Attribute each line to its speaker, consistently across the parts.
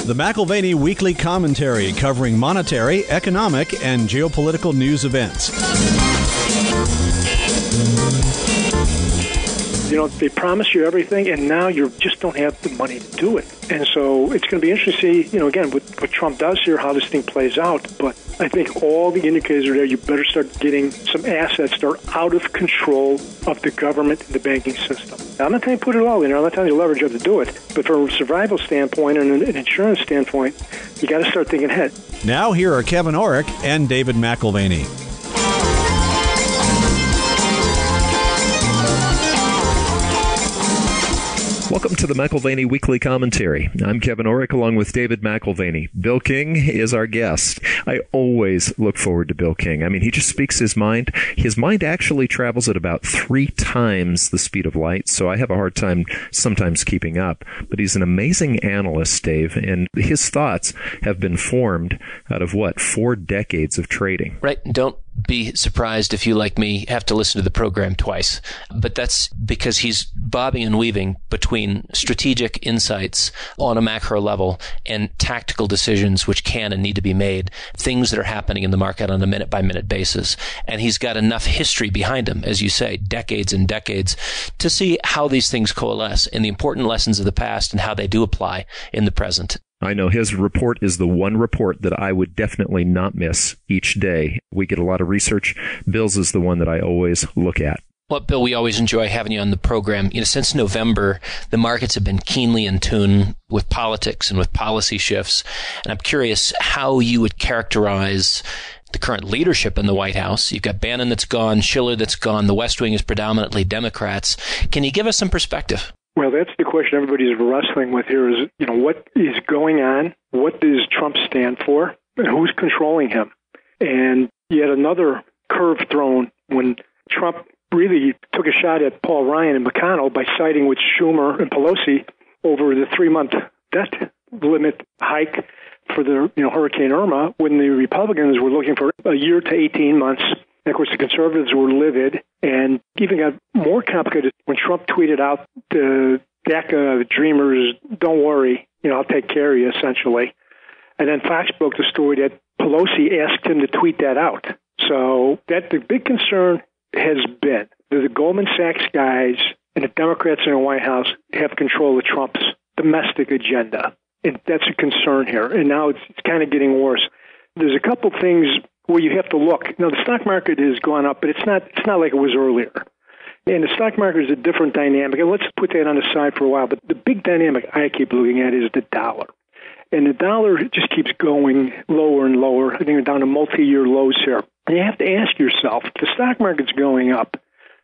Speaker 1: The McAlvany Weekly Commentary, covering monetary, economic, and geopolitical news events.
Speaker 2: You know, they promise you everything, and now you just don't have the money to do it. And so it's going to be interesting to see, again, what Trump does here, how this thing plays out. But I think all the indicators are there. You better start getting some assets that are out of control of the government and the banking system. Now, I'm not telling you to put it all in there. I'm not telling you to leverage up to do it. But from a survival standpoint and an insurance standpoint, you got to start thinking ahead.
Speaker 1: Now here are Kevin Orrick and David McAlvany.
Speaker 3: Welcome to the McAlvany Weekly Commentary. I'm Kevin Orrick along with David McAlvany. Bill King is our guest. I always look forward to Bill King. I mean, he just speaks his mind. His mind actually travels at about 3 times the speed of light, so I have a hard time sometimes keeping up. But he's an amazing analyst, Dave, and his thoughts have been formed out of, 4 decades of trading.
Speaker 4: Right. Don't be surprised if you, like me, have to listen to the program twice. But that's because he's bobbing and weaving between strategic insights on a macro level and tactical decisions which can and need to be made, things that are happening in the market on a minute-by-minute basis. And he's got enough history behind him, as you say, decades and decades, to see how these things coalesce and the important lessons of the past and how they do apply in the present.
Speaker 3: I know his report is the one report that I would definitely not miss each day. We get a lot of research. Bill's is the one that I always look at.
Speaker 4: Well, Bill, we always enjoy having you on the program. Since November, the markets have been keenly in tune with politics and with policy shifts. And I'm curious how you would characterize the current leadership in the White House. You've got Bannon that's gone, Schiller that's gone. The West Wing is predominantly Democrats. Can you give us some perspective?
Speaker 2: Well, that's the question everybody's wrestling with here is, what is going on? What does Trump stand for? And who's controlling him? And yet another curve thrown when Trump really took a shot at Paul Ryan and McConnell by siding with Schumer and Pelosi over the 3-month debt limit hike for the Hurricane Irma, when the Republicans were looking for a year to 18 months. And, of course, the conservatives were livid, and even got more complicated when Trump tweeted out the DACA dreamers, don't worry, I'll take care of you, essentially. And then Fox broke the story that Pelosi asked him to tweet that out. So that the big concern has been that the Goldman Sachs guys and the Democrats in the White House have control of Trump's domestic agenda. And that's a concern here. And now it's kind of getting worse. There's a couple things where you have to look. Now, the stock market has gone up, but it's not like it was earlier. And the stock market is a different dynamic. And let's put that on the side for a while. But the big dynamic I keep looking at is the dollar. And the dollar just keeps going lower and lower. I think we're down to multi-year lows here. And you have to ask yourself, the stock market's going up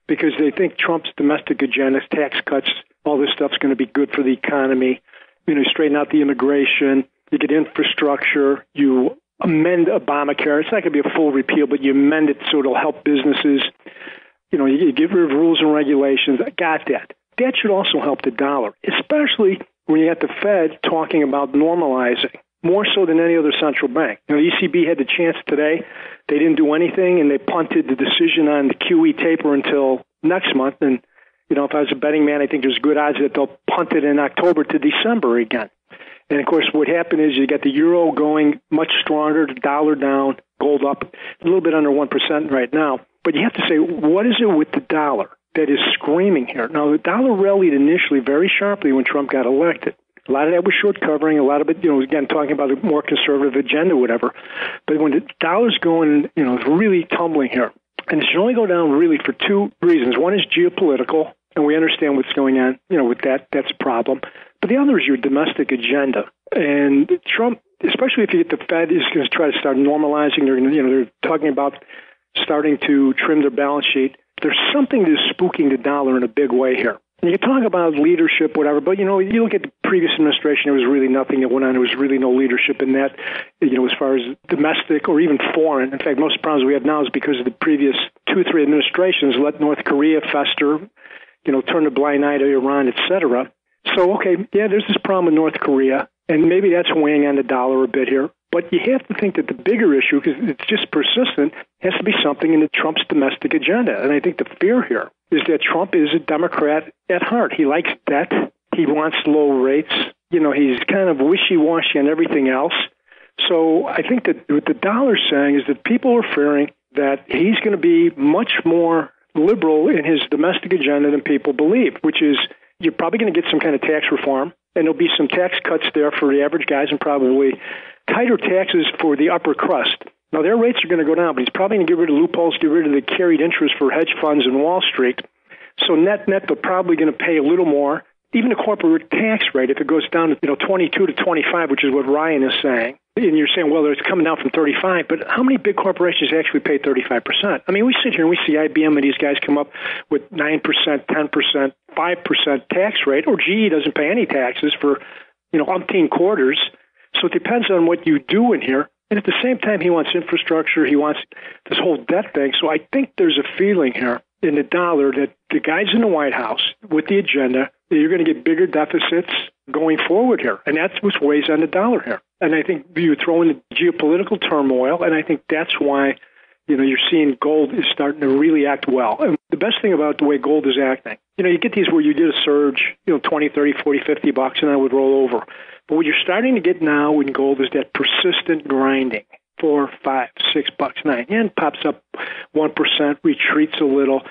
Speaker 2: because they think Trump's domestic agenda, tax cuts, all this stuff's going to be good for the economy. Straighten out the immigration, you get infrastructure, you amend Obamacare. It's not going to be a full repeal, but you amend it so it'll help businesses. You get rid of rules and regulations. I got that. That should also help the dollar, especially when you got the Fed talking about normalizing, more so than any other central bank. The ECB had the chance today. They didn't do anything, and they punted the decision on the QE taper until next month. And, if I was a betting man, I think there's good odds that they'll punt it in October to December again. And, of course, what happened is you got the euro going much stronger, the dollar down, gold up, a little bit under 1% right now. But you have to say, what is it with the dollar that is screaming here? Now, the dollar rallied initially very sharply when Trump got elected. A lot of that was short covering, a lot of it, again, talking about a more conservative agenda, whatever. But when the dollar's going, it's really tumbling here. And it should only go down really for 2 reasons. One is geopolitical, and we understand what's going on, with that. That's a problem. But the other is your domestic agenda. And Trump, especially if you get the Fed, is going to try to start normalizing. They're going to, they're talking about starting to trim their balance sheet. There's something that's spooking the dollar in a big way here. And you can talk about leadership, whatever, but, you look at the previous administration, there was really nothing that went on. There was really no leadership in that, as far as domestic or even foreign. In fact, most of the problems we have now is because of the previous 2-3 administrations let North Korea fester, turn a blind eye to Iran, et cetera. So, okay, yeah, there's this problem with North Korea, and maybe that's weighing on the dollar a bit here. But you have to think that the bigger issue, because it's just persistent, has to be something in Trump's domestic agenda. And I think the fear here is that Trump is a Democrat at heart. He likes debt. He wants low rates. He's kind of wishy-washy on everything else. So I think that what the dollar's saying is that people are fearing that he's going to be much more liberal in his domestic agenda than people believe, which is you're probably going to get some kind of tax reform, and there'll be some tax cuts there for the average guys and probably tighter taxes for the upper crust. Now, their rates are going to go down, but he's probably going to get rid of loopholes, get rid of the carried interest for hedge funds and Wall Street. So net, they're probably going to pay a little more. Even the corporate tax rate, if it goes down to 22 to 25, which is what Ryan is saying, and you're saying, well, it's coming down from 35, but how many big corporations actually pay 35%? I mean, we sit here and we see IBM and these guys come up with 9%, 10%, 5% tax rate, or GE doesn't pay any taxes for, umpteen quarters. So it depends on what you do in here. And at the same time, he wants infrastructure. He wants this whole debt thing. So I think there's a feeling here in the dollar that the guys in the White House with the agenda, that you're going to get bigger deficits going forward here. And that's what weighs on the dollar here. And I think you throw in the geopolitical turmoil, and I think that's why, you're seeing gold is starting to really act well. And the best thing about the way gold is acting, you get these where you get a surge, 20, 30, 40, 50 bucks, and then it would roll over. But what you're starting to get now in gold is that persistent grinding, 4, 5, 6 bucks, 9, and pops up 1%, retreats a little,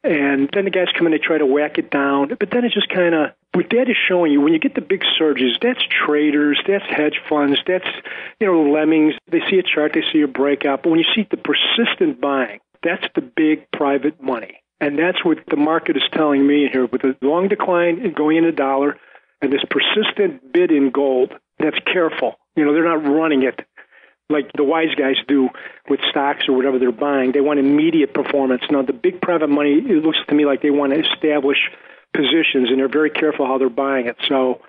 Speaker 2: and then the guys come in, they try to whack it down, but then it just kind of, what that is showing you, when you get the big surges, that's traders, that's hedge funds, that's, lemmings, they see a chart, they see a breakout, but when you see the persistent buying, that's the big private money, and that's what the market is telling me here, with a long decline going in the dollar, and this persistent bid in gold, that's careful, they're not running it like the wise guys do with stocks or whatever they're buying. They want immediate performance. Now, the big private money, it looks to me like they want to establish positions, and they're very careful how they're buying it. So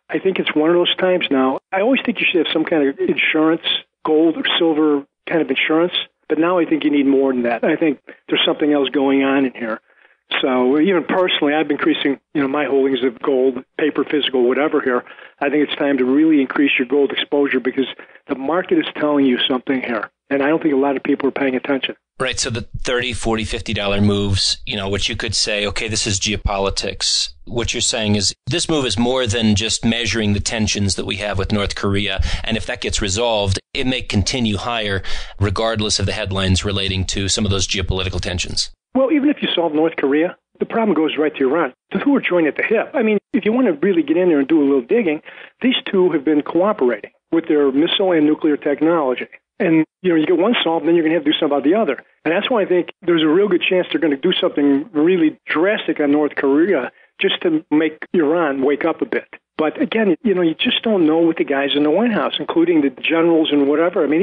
Speaker 2: I think it's one of those times now. I always think you should have some kind of insurance, gold or silver kind of insurance, but now I think you need more than that. I think there's something else going on in here. So even personally, I've been increasing, my holdings of gold, paper, physical, whatever here. I think it's time to really increase your gold exposure because the market is telling you something here. And I don't think a lot of people are paying attention.
Speaker 4: Right. So the $30, $40, $50 moves, which you could say, okay, this is geopolitics. What you're saying is this move is more than just measuring the tensions that we have with North Korea. And if that gets resolved, it may continue higher regardless of the headlines relating to some of those geopolitical tensions.
Speaker 2: Well, even if you solve North Korea, the problem goes right to Iran. The two are joined at the hip. I mean, if you want to really get in there and do a little digging, these two have been cooperating with their missile and nuclear technology. And, you get one solved, then you're going to have to do something about the other. And that's why I think there's a real good chance they're going to do something really drastic on North Korea just to make Iran wake up a bit. But again, you just don't know with the guys in the White House, including the generals and whatever. I mean,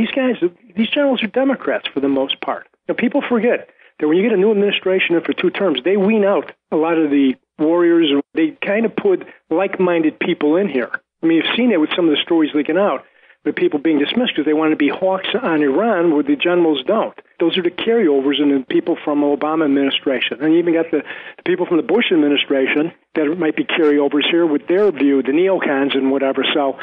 Speaker 2: these generals are Democrats for the most part. People forget that when you get a new administration in for 2 terms, they wean out a lot of the warriors. They kind of put like-minded people in here. I mean, you've seen it with some of the stories leaking out, with people being dismissed because they want to be hawks on Iran where the generals don't. Those are the carryovers and the people from the Obama administration. And you even got the people from the Bush administration that might be carryovers here with their view, the neocons and whatever. So,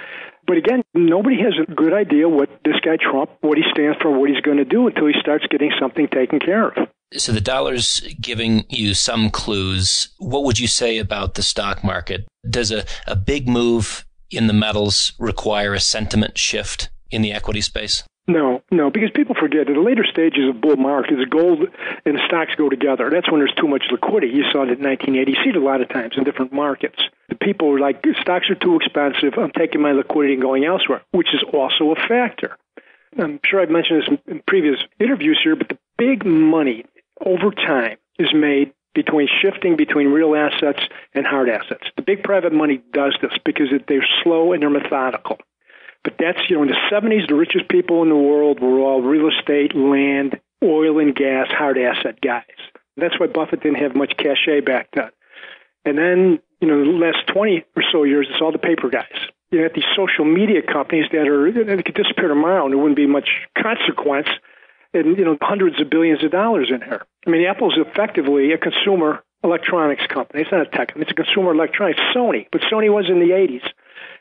Speaker 2: but again, nobody has a good idea what this guy Trump, what he stands for, what he's going to do until he starts getting something taken care of.
Speaker 4: So the dollar's giving you some clues. What would you say about the stock market? Does a big move in the metals require a sentiment shift in the equity space?
Speaker 2: No, because people forget at the later stages of bull markets, gold and stocks go together. That's when there's too much liquidity. You saw it in 1980. You see it a lot of times in different markets. The people are like, stocks are too expensive. I'm taking my liquidity and going elsewhere, which is also a factor. I'm sure I've mentioned this in previous interviews here, but the big money over time is made shifting between real assets and hard assets. The big private money does this because they're slow and they're methodical. But that's, in the 70s, the richest people in the world were all real estate, land, oil and gas, hard asset guys. That's why Buffett didn't have much cachet back then. And then, the last 20 or so years, it's all the paper guys. You have these social media companies they could disappear tomorrow and there wouldn't be much consequence. And, hundreds of billions of dollars in here. I mean, Apple's effectively a consumer electronics company. It's not a tech company. It's a consumer electronics. Sony. But Sony was in the 80s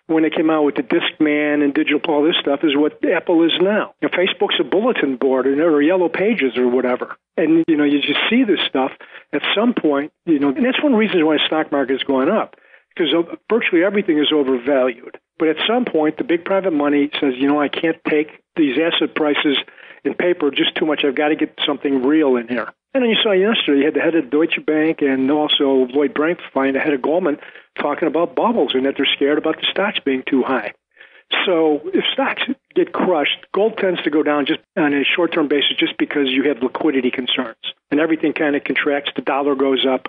Speaker 2: when they came out with the Discman and digital, all this stuff is what Apple is now. Facebook's a bulletin board or yellow pages or whatever. And, you just see this stuff at some point, and that's one reason why the stock market is going up. because virtually everything is overvalued. But at some point, the big private money says, I can't take these asset prices in paper just too much. I've got to get something real in here. And then you saw yesterday, you had the head of Deutsche Bank and also Lloyd Blankfein, the head of Goldman, talking about bubbles and that they're scared about the stocks being too high. So if stocks get crushed, gold tends to go down just on a short-term basis just because you have liquidity concerns. And everything kind of contracts, the dollar goes up,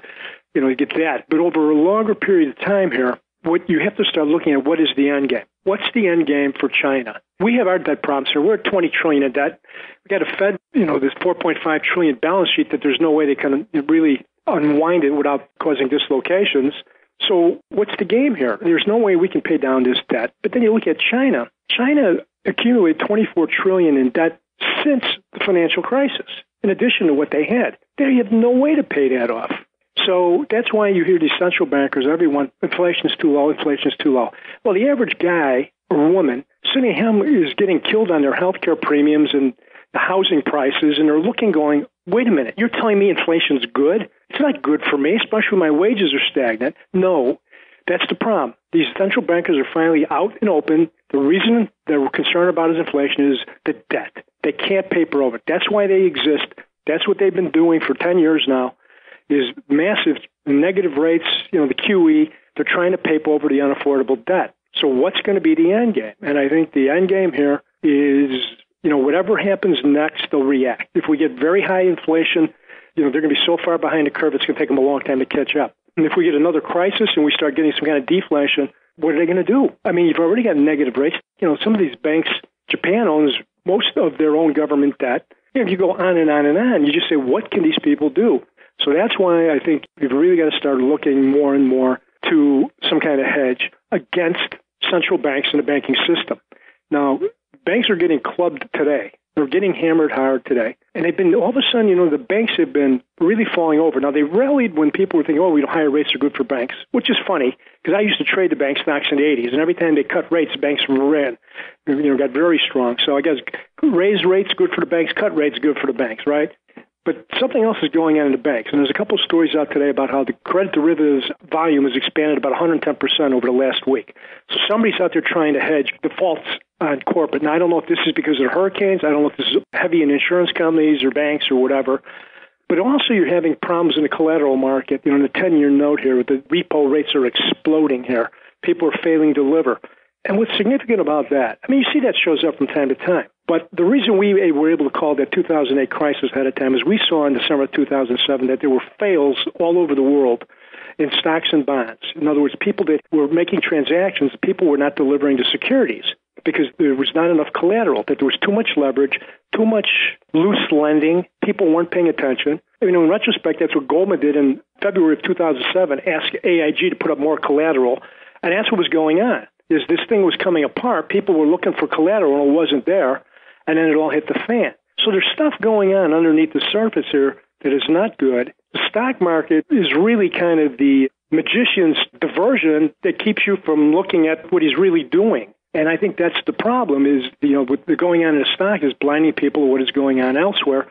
Speaker 2: you get that. But over a longer period of time here, what you have to start looking at, what is the end game? What's the end game for China? We have our debt problems here. We're at $20 trillion in debt. We got a Fed, this $4.5 trillion balance sheet that there's no way they can really unwind it without causing dislocations. So what's the game here? There's no way we can pay down this debt. But then you look at China. China accumulated $24 trillion in debt since the financial crisis, in addition to what they had. They have no way to pay that off. So that's why you hear these central bankers, everyone, inflation is too low, inflation is too low. Well, the average guy or woman sitting at home is getting killed on their health care premiums and the housing prices, and they're looking going, wait a minute, you're telling me inflation's good? It's not good for me, especially when my wages are stagnant. No, that's the problem. These central bankers are finally out and open. The reason they're concerned about is inflation is the debt. They can't paper over it. That's why they exist. That's what they've been doing for 10 years now, is massive negative rates, the QE. They're trying to paper over the unaffordable debt. So what's going to be the end game? And I think the end game here is, whatever happens next, they'll react. If we get very high inflation, they're going to be so far behind the curve, it's going to take them a long time to catch up. And if we get another crisis and we start getting some kind of deflation, what are they going to do? I mean, you've already got negative rates. Some of these banks, Japan owns most of their own government debt. If you go on and on and on, you just say, what can these people do? So that's why I think we've really got to start looking more and more to some kind of hedge against central banks in the banking system. Now, banks are getting clubbed today. They're getting hammered hard today. And they've been, all of a sudden, the banks have been really falling over. Now, they rallied when people were thinking, higher rates are good for banks, which is funny because I used to trade the bank stocks in the 80s. And every time they cut rates, banks ran, got very strong. So I guess raise rates, good for the banks, cut rates, good for the banks, right? But something else is going on in the banks. And there's a couple of stories out today about how the credit derivatives volume has expanded about 110% over the last week. So somebody's out there trying to hedge defaults on corporate. Now, I don't know if this is because of hurricanes. I don't know if this is heavy in insurance companies or banks or whatever. But also you're having problems in the collateral market. In the 10-year note here, the repo rates are exploding here. People are failing to deliver. And what's significant about that, you see that shows up from time to time. But the reason we were able to call that 2008 crisis ahead of time is we saw in December of 2007 that there were fails all over the world in stocks and bonds. In other words, people that were making transactions, people were not delivering the securities because there was not enough collateral, that there was too much leverage, too much loose lending. People weren't paying attention. In retrospect, that's what Goldman did in February of 2007, asked AIG to put up more collateral, and that's what was going on. Is this thing was coming apart, people were looking for collateral and it wasn't there, and then it all hit the fan. So there's stuff going on underneath the surface here that is not good. The stock market is really kind of the magician's diversion that keeps you from looking at what he's really doing. And I think that's the problem is, what the going on in the stock is blinding people to what is going on elsewhere.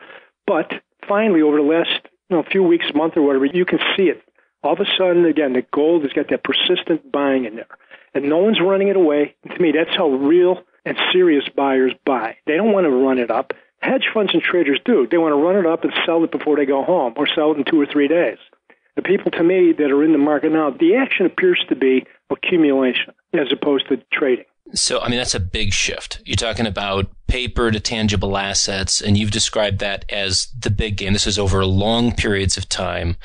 Speaker 2: But finally, over the last few weeks, month or whatever, you can see it. All of a sudden, again, the gold has got that persistent buying in there. And no one's running it away. And to me, that's how real and serious buyers buy. They don't want to run it up. Hedge funds and traders do. They want to run it up and sell it before they go home or sell it in 2 or 3 days. The people, to me, that are in the market now, the action appears to be accumulation as opposed to trading.
Speaker 4: So, that's a big shift. You're talking about paper to tangible assets, and you've described that as the big game. This is over long periods of time.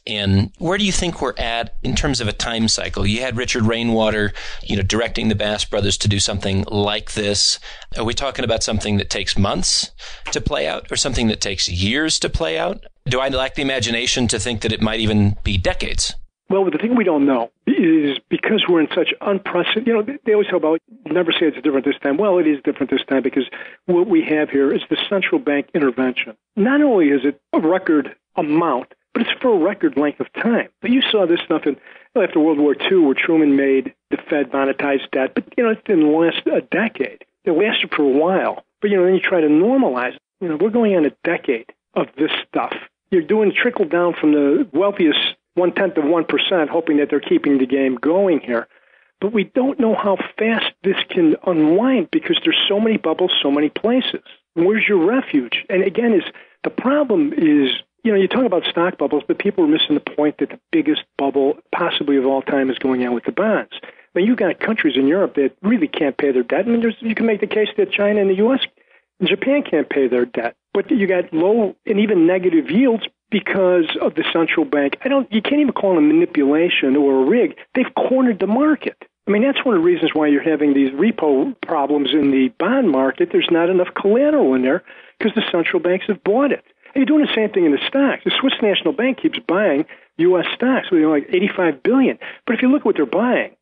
Speaker 4: And where do you think we're at in terms of a time cycle? You had Richard Rainwater, directing the Bass brothers to do something like this. Are we talking about something that takes months to play out or something that takes years to play out? Do I lack the imagination to think that it might even be decades?
Speaker 2: Well, the thing we don't know is because we're in such unprecedented, they always talk about, never say it's different this time. Well, it is different this time because what we have here is the central bank intervention. Not only is it a record amount, but it's for a record length of time. But you saw this stuff after World War II where Truman made the Fed monetize debt, but, it didn't last a decade. It lasted for a while. But, then you try to normalize it. We're going on a decade of this stuff. You're doing trickle down from the wealthiest 0.1%, hoping that they're keeping the game going here. But we don't know how fast this can unwind because there's so many bubbles, so many places. Where's your refuge? And again, the problem is, you talk about stock bubbles, but people are missing the point that the biggest bubble possibly of all time is going on with the bonds. I mean, you've got countries in Europe that really can't pay their debt. I mean, you can make the case that China and the U.S. and Japan can't pay their debt. But you got low and even negative yields because of the central bank. You can't even call it a manipulation or a rig. They've cornered the market. I mean, that's one of the reasons why you're having these repo problems in the bond market. There's not enough collateral in there because the central banks have bought it. And you're doing the same thing in the stocks. The Swiss National Bank keeps buying U.S. stocks with like $85 billion. But if you look at what they're buying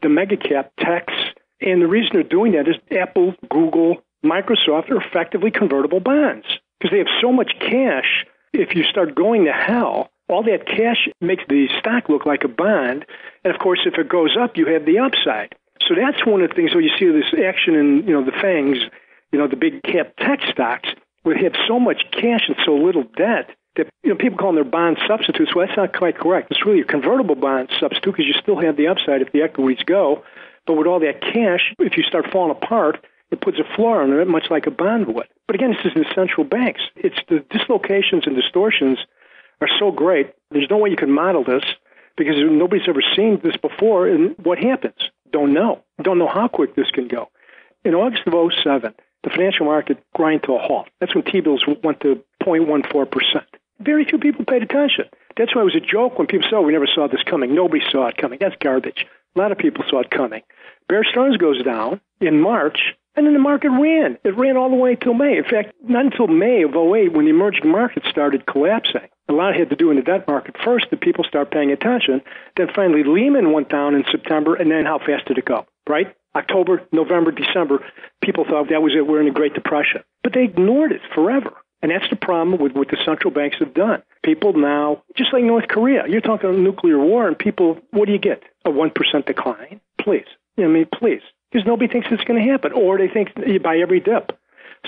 Speaker 2: the mega cap techs. And the reason they're doing that is Apple, Google, Microsoft are effectively convertible bonds because they have so much cash. If you start going to hell, all that cash makes the stock look like a bond. And, of course, if it goes up, you have the upside. So that's one of the things where you see this action in, the FANGs, the big cap tech stocks, where they have so much cash and so little debt that people call them their bond substitutes. Well, that's not quite correct. It's really a convertible bond substitute because you still have the upside if the equities go. But with all that cash, if you start falling apart, it puts a floor on it, much like a bond would. But again, this is in the central banks. It's the dislocations and distortions are so great. There's no way you can model this because nobody's ever seen this before. And what happens? Don't know. Don't know how quick this can go. In August of 2007, the financial market grind to a halt. That's when T-bills went to 0.14%. Very few people paid attention. That's why it was a joke when people said, we never saw this coming. Nobody saw it coming. That's garbage. A lot of people saw it coming. Bear Stearns goes down in March, and then the market ran. It ran all the way until May. In fact, not until May of 2008 when the emerging markets started collapsing. A lot had to do in the debt market first that people start paying attention. Then finally Lehman went down in September, and then how fast did it go, right? October, November, December, people thought that was it. We're in a Great Depression. But they ignored it forever. And that's the problem with what the central banks have done. People now, just like North Korea, you're talking about nuclear war, and people, what do you get? A 1% decline? Please. Please. Because nobody thinks it's going to happen. Or they think you buy every dip.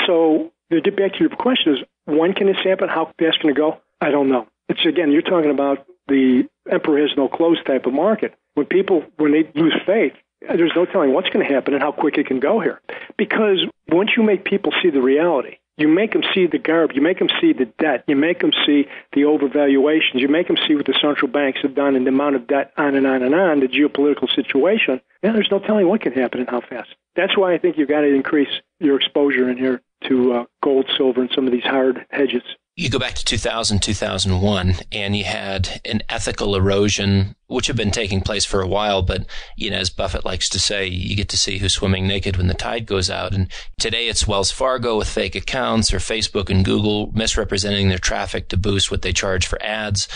Speaker 2: So to get back to your question is, when can this happen? How fast can it go? I don't know. It's, again, you're talking about the emperor has no clothes type of market. When they lose faith, there's no telling what's going to happen and how quick it can go here. Because once you make people see the reality, you make them see the garb, you make them see the debt, you make them see the overvaluations, you make them see what the central banks have done and the amount of debt on and on and on, the geopolitical situation, there's no telling what can happen and how fast. That's why I think you've got to increase your exposure in here to gold, silver, and some of these hard hedges.
Speaker 4: You go back to 2000, 2001, and you had an ethical erosion, which had been taking place for a while. But, as Buffett likes to say, you get to see who's swimming naked when the tide goes out. And today it's Wells Fargo with fake accounts or Facebook and Google misrepresenting their traffic to boost what they charge for ads.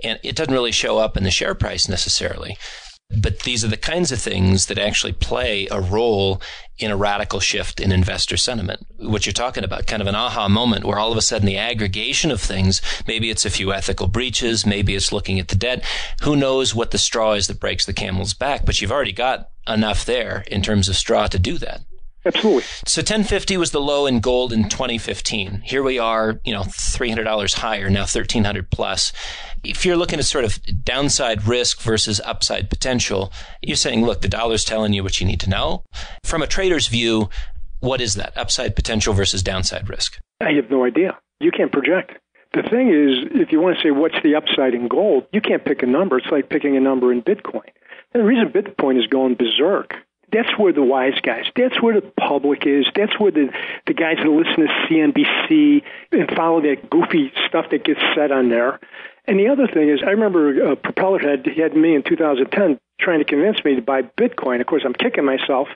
Speaker 4: And it doesn't really show up in the share price necessarily. But these are the kinds of things that actually play a role in a radical shift in investor sentiment. What you're talking about, kind of an aha moment where all of a sudden the aggregation of things, maybe it's a few ethical breaches, maybe it's looking at the debt. Who knows what the straw is that breaks the camel's back? But you've already got enough there in terms of straw to do that.
Speaker 2: Absolutely.
Speaker 4: So 1050 was the low in gold in 2015. Here we are, $300 higher, now 1,300 plus. If you're looking at sort of downside risk versus upside potential, you're saying, look, the dollar's telling you what you need to know. From a trader's view, what is that? Upside potential versus downside risk?
Speaker 2: I have no idea. You can't project. The thing is, if you want to say what's the upside in gold, you can't pick a number. It's like picking a number in Bitcoin. And the reason Bitcoin is going berserk, that's where the wise guys, that's where the public is, that's where the guys that listen to CNBC and follow that goofy stuff that gets said on there. And the other thing is, I remember Propeller had me in 2010 trying to convince me to buy Bitcoin. Of course, I'm kicking myself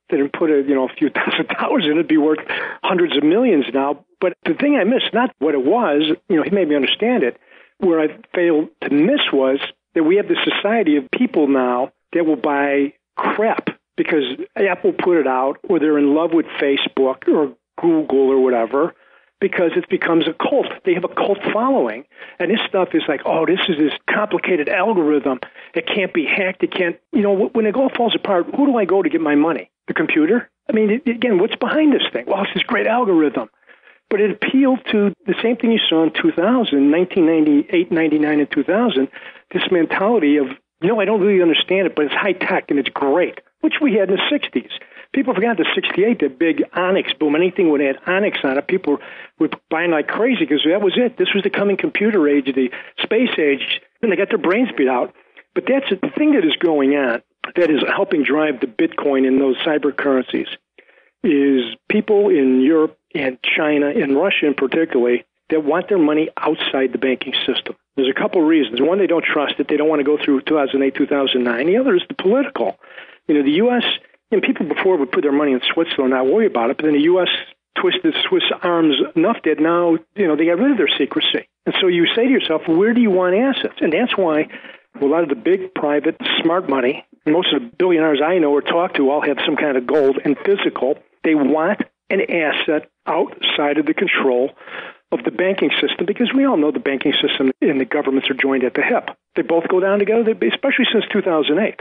Speaker 2: that I put a few $1,000s in, it'd be worth hundreds of millions now. But the thing I missed, not what it was, he made me understand it. Where I failed to miss was that we have this society of people now that will buy crap because Apple put it out, or they're in love with Facebook or Google or whatever, because it becomes a cult. They have a cult following. And this stuff is like, this is this complicated algorithm. It can't be hacked. It can't, when it all falls apart, who do I go to get my money? The computer? I mean, again, what's behind this thing? Well, it's this great algorithm. But it appealed to the same thing you saw in 2000, 1998, 99, and 2000, this mentality of, I don't really understand it, but it's high tech and it's great, which we had in the 60s. People forgot the 68, the big Onyx boom. Anything would add Onyx on it, people were buying like crazy because that was it. This was the coming computer age, the space age, and they got their brains beat out. But that's the thing that is going on that is helping drive the Bitcoin and those cyber currencies is people in Europe and China and Russia in particularly that want their money outside the banking system. There's a couple of reasons. One, they don't trust it. They don't want to go through 2008, 2009. The other is the political. The U.S., and people before would put their money in Switzerland and not worry about it, but then the U.S. twisted Swiss arms enough that now, they got rid of their secrecy. And so you say to yourself, where do you want assets? And that's why a lot of the big, private, smart money, most of the billionaires I know or talk to all have some kind of gold and physical. They want an asset outside of the control of the banking system because we all know the banking system and the governments are joined at the hip. They both go down together, especially since 2008.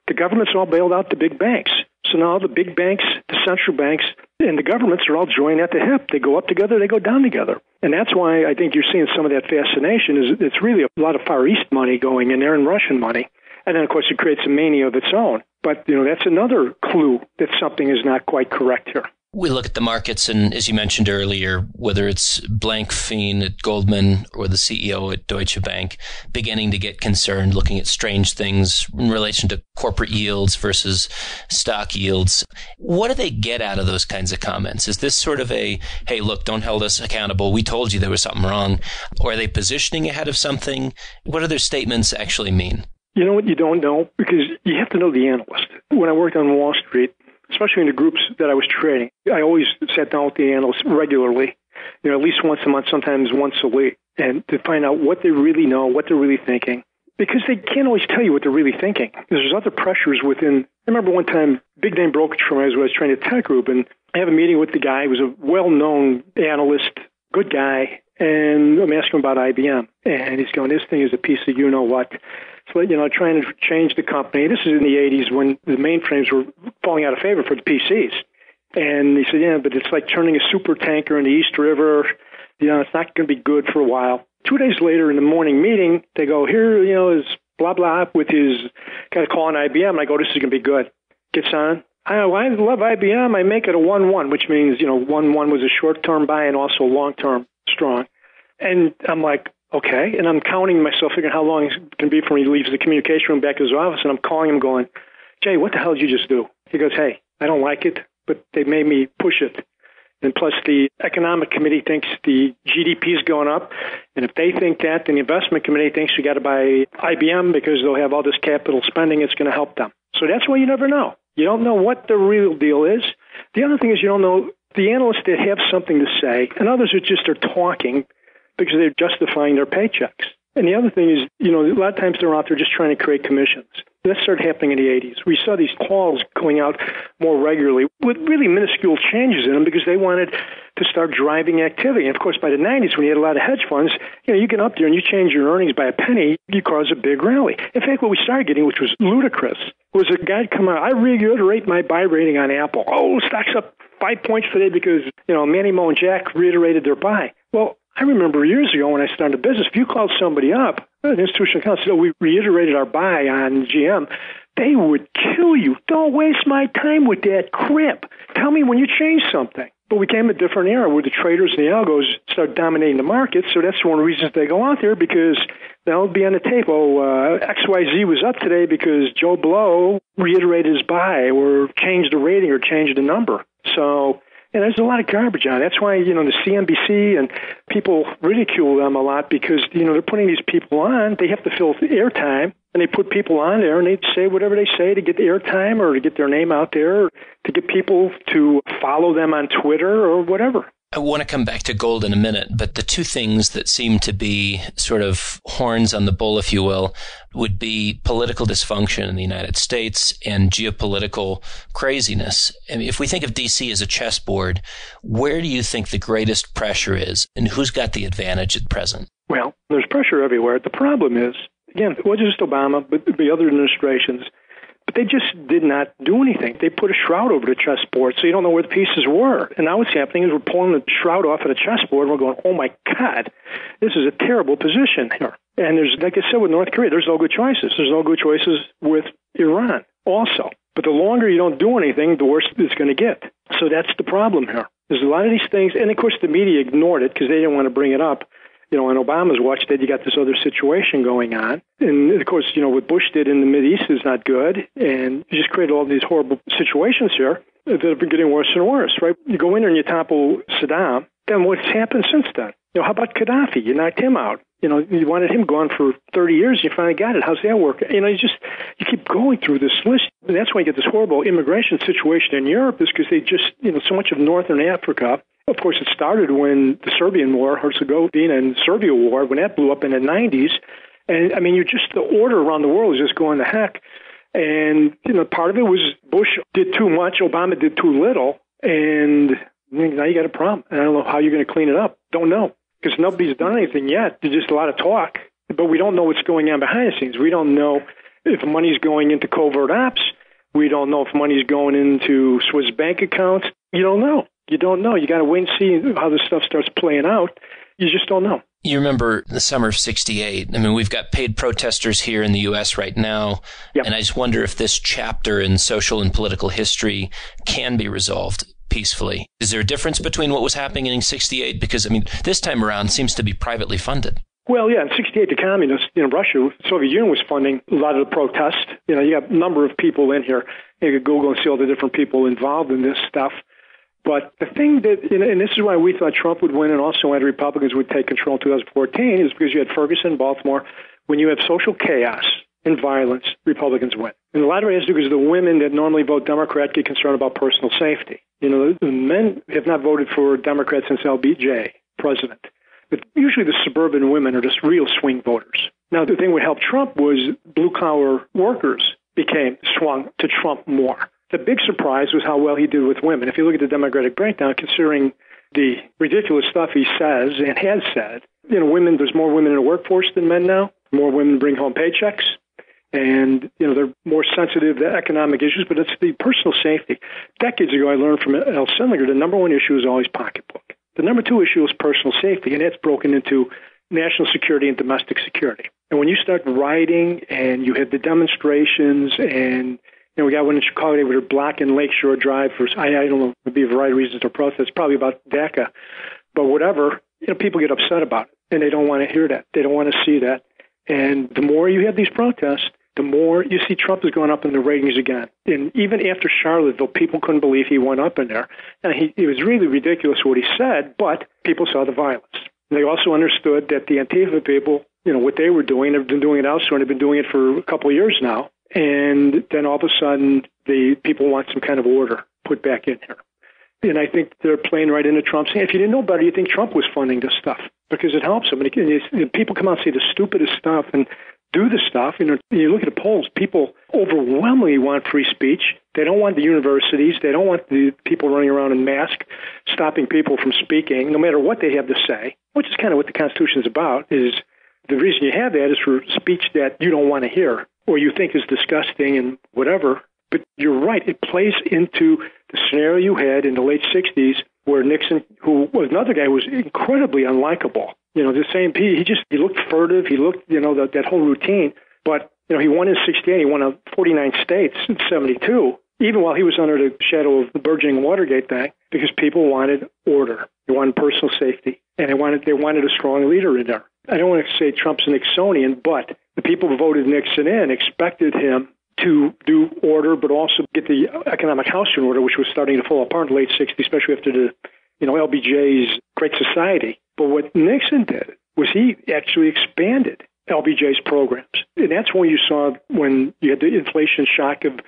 Speaker 2: The governments all bailed out the big banks. So now the big banks, the central banks, and the governments are all joined at the hip. They go up together, they go down together. And that's why I think you're seeing some of that fascination is it's really a lot of Far East money going in there and Russian money. And then, of course, it creates a mania of its own. But, that's another clue that something is not quite correct here.
Speaker 4: We look at the markets, and as you mentioned earlier, whether it's Blankfein at Goldman or the CEO at Deutsche Bank, beginning to get concerned, looking at strange things in relation to corporate yields versus stock yields. What do they get out of those kinds of comments? Is this sort of a, hey, look, don't hold us accountable. We told you there was something wrong. Or are they positioning ahead of something? What do their statements actually mean?
Speaker 2: You know what you don't know? Because you have to know the analyst. When I worked on Wall Street, especially in the groups that I was trading, I always sat down with the analysts regularly, at least once a month, sometimes once a week, and to find out what they really know, what they're really thinking, because they can't always tell you what they're really thinking. There's other pressures within. I remember one time, big name brokerage firm, I was training a tech group, and I have a meeting with the guy who was a well-known analyst, good guy, and I'm asking him about IBM, and he's going, this thing is a piece of you-know-what. So, trying to change the company. This is in the 80s when the mainframes were falling out of favor for the PCs. And he said, yeah, but it's like turning a super tanker in the East River. It's not going to be good for a while. 2 days later in the morning meeting, they go, here, is blah, blah, with his kind of calling IBM. And I go, this is going to be good. Gets on. I love IBM. I make it a 1-1, which means, 1-1 was a short-term buy and also long-term strong. And I'm like, okay, and I'm counting myself, figuring how long it can be before he leaves the communication room back to his office, and I'm calling him going, Jay, what the hell did you just do? He goes, hey, I don't like it, but they made me push it. And plus the economic committee thinks the GDP is going up, and if they think that, then the investment committee thinks you got to buy IBM because they'll have all this capital spending, it's going to help them. So that's why you never know. You don't know what the real deal is. The other thing is you don't know the analysts that have something to say, and others that just are talking because they're justifying their paychecks. And the other thing is, a lot of times they're out there just trying to create commissions. That started happening in the 80s. We saw these calls going out more regularly with really minuscule changes in them because they wanted to start driving activity. And, of course, by the 90s, when you had a lot of hedge funds, you get up there and you change your earnings by a penny, you cause a big rally. In fact, what we started getting, which was ludicrous, was a guy come out, I reiterate my buy rating on Apple. Oh, stock's up 5 points today because, Manny, Mo, and Jack reiterated their buy. Well, I remember years ago when I started a business, if you called somebody up, an institutional account, said, we reiterated our buy on GM, they would kill you. Don't waste my time with that crap. Tell me when you change something. But we came a different era where the traders and the algos start dominating the market, so that's one of the reasons they go out there because they'll be on the tape. XYZ was up today because Joe Blow reiterated his buy or changed the rating or changed the number. So... and there's a lot of garbage on it. That's why, the CNBC and people ridicule them a lot because, they're putting these people on. They have to fill airtime, and they put people on there, and they say whatever they say to get the airtime or to get their name out there or to get people to follow them on Twitter or whatever.
Speaker 4: I want to come back to gold in a minute, but the two things that seem to be sort of horns on the bull, if you will, would be political dysfunction in the United States and geopolitical craziness. I mean, if we think of D.C. as a chessboard, where do you think the greatest pressure is, and who's got the advantage at present?
Speaker 2: Well, there's pressure everywhere. The problem is, again, it wasn't just Obama, but the other administrations, But they just did not do anything. They put a shroud over the chessboard, so you don't know where the pieces were. And now what's happening is we're pulling the shroud off of the chessboard, and we're going, oh, my God, this is a terrible position here. And there's, like I said, with North Korea, there's no good choices. There's no good choices with Iran also. But the longer you don't do anything, the worse it's going to get. So that's the problem here. There's a lot of these things, and of course the media ignored it because they didn't want to bring it up. You know, on Obama's watch, that you got this other situation going on. And, of course, you know, what Bush did in the Mideast is not good. And you just created all these horrible situations here that have been getting worse and worse, right? You go in there and you topple Saddam. Then what's happened since then? You know, how about Gaddafi? You knocked him out. You know, you wanted him gone for 30 years. You finally got it. How's that work? You know, you keep going through this list. And that's why you get this horrible immigration situation in Europe, is because they just, you know, so much of Northern Africa. Of course, it started when the Serbian War, Herzegovina and Serbia War, when that blew up in the 90s. And, I mean, the order around the world is just going to heck. And, you know, part of it was Bush did too much, Obama did too little, and now you got a problem. And I don't know how you're going to clean it up. Don't know, because nobody's done anything yet. There's just a lot of talk, but we don't know what's going on behind the scenes. We don't know if money's going into covert ops. We don't know if money's going into Swiss bank accounts. You don't know. You don't know. You got to wait and see how this stuff starts playing out. You just don't know.
Speaker 4: You remember the summer of '68. I mean, we've got paid protesters here in the U.S. right now. Yep. And I just wonder if this chapter in social and political history can be resolved peacefully. Is there a difference between what was happening in '68? Because, I mean, this time around seems to be privately funded.
Speaker 2: Well, yeah, in '68, the communists, you know, Russia, the Soviet Union was funding a lot of the protests. You know, you have a number of people in here. You could Google and see all the different people involved in this stuff. But the thing that, and this is why we thought Trump would win and also why the Republicans would take control in 2014, is because you had Ferguson, Baltimore. When you have social chaos and violence, Republicans win. And a lot of it has to do because the women that normally vote Democrat get concerned about personal safety. You know, the men have not voted for Democrats since LBJ, president. But usually the suburban women are just real swing voters. Now, the thing that helped Trump was blue-collar workers swung to Trump more. The big surprise was how well he did with women. If you look at the Democratic breakdown, considering the ridiculous stuff he says and has said, you know, there's more women in the workforce than men now. More women bring home paychecks. And, you know, they're more sensitive to economic issues, but it's the personal safety. Decades ago, I learned from L. Sindlinger, the number one issue is always pocketbook. The number two issue is personal safety, and that's broken into national security and domestic security. And when you start rioting and you have the demonstrations and, you know, we got one in Chicago, they were blocking Lakeshore Drive for, I don't know, it would be a variety of reasons to protest, probably about DACA, but whatever, you know, people get upset about it, and they don't want to hear that. They don't want to see that. And the more you have these protests, the more you see Trump is going up in the ratings again. And even after Charlottesville, people couldn't believe he went up in there. And it was really ridiculous what he said, but people saw the violence. And they also understood that the Antifa people, you know, what they were doing, they've been doing it elsewhere, and they've been doing it for a couple of years now. And then all of a sudden, the people want some kind of order put back in here. And I think they're playing right into Trump's hand. If you didn't know better, you think Trump was funding this stuff because it helps him. And people come out and say the stupidest stuff and do the stuff. You know, you look at the polls, people overwhelmingly want free speech. They don't want the universities. They don't want the people running around in masks, stopping people from speaking, no matter what they have to say, which is kind of what the Constitution is about, is the reason you have that is for speech that you don't want to hear or you think is disgusting and whatever. But you're right. It plays into the scenario you had in the late 60s where Nixon, who was another guy who was incredibly unlikable, you know, the same, he looked furtive. He looked, you know, that whole routine. But, you know, he won in 68. He won 49 states in 72, even while he was under the shadow of the burgeoning Watergate thing, because people wanted order. They wanted personal safety. And they wanted a strong leader in there. I don't want to say Trump's an Nixonian, but the people who voted Nixon in expected him to do order, but also get the economic house in order, which was starting to fall apart in the late 60s, especially after the, you know, LBJ's Great Society. But what Nixon did was he actually expanded LBJ's programs. And that's when you saw when you had the inflation shock in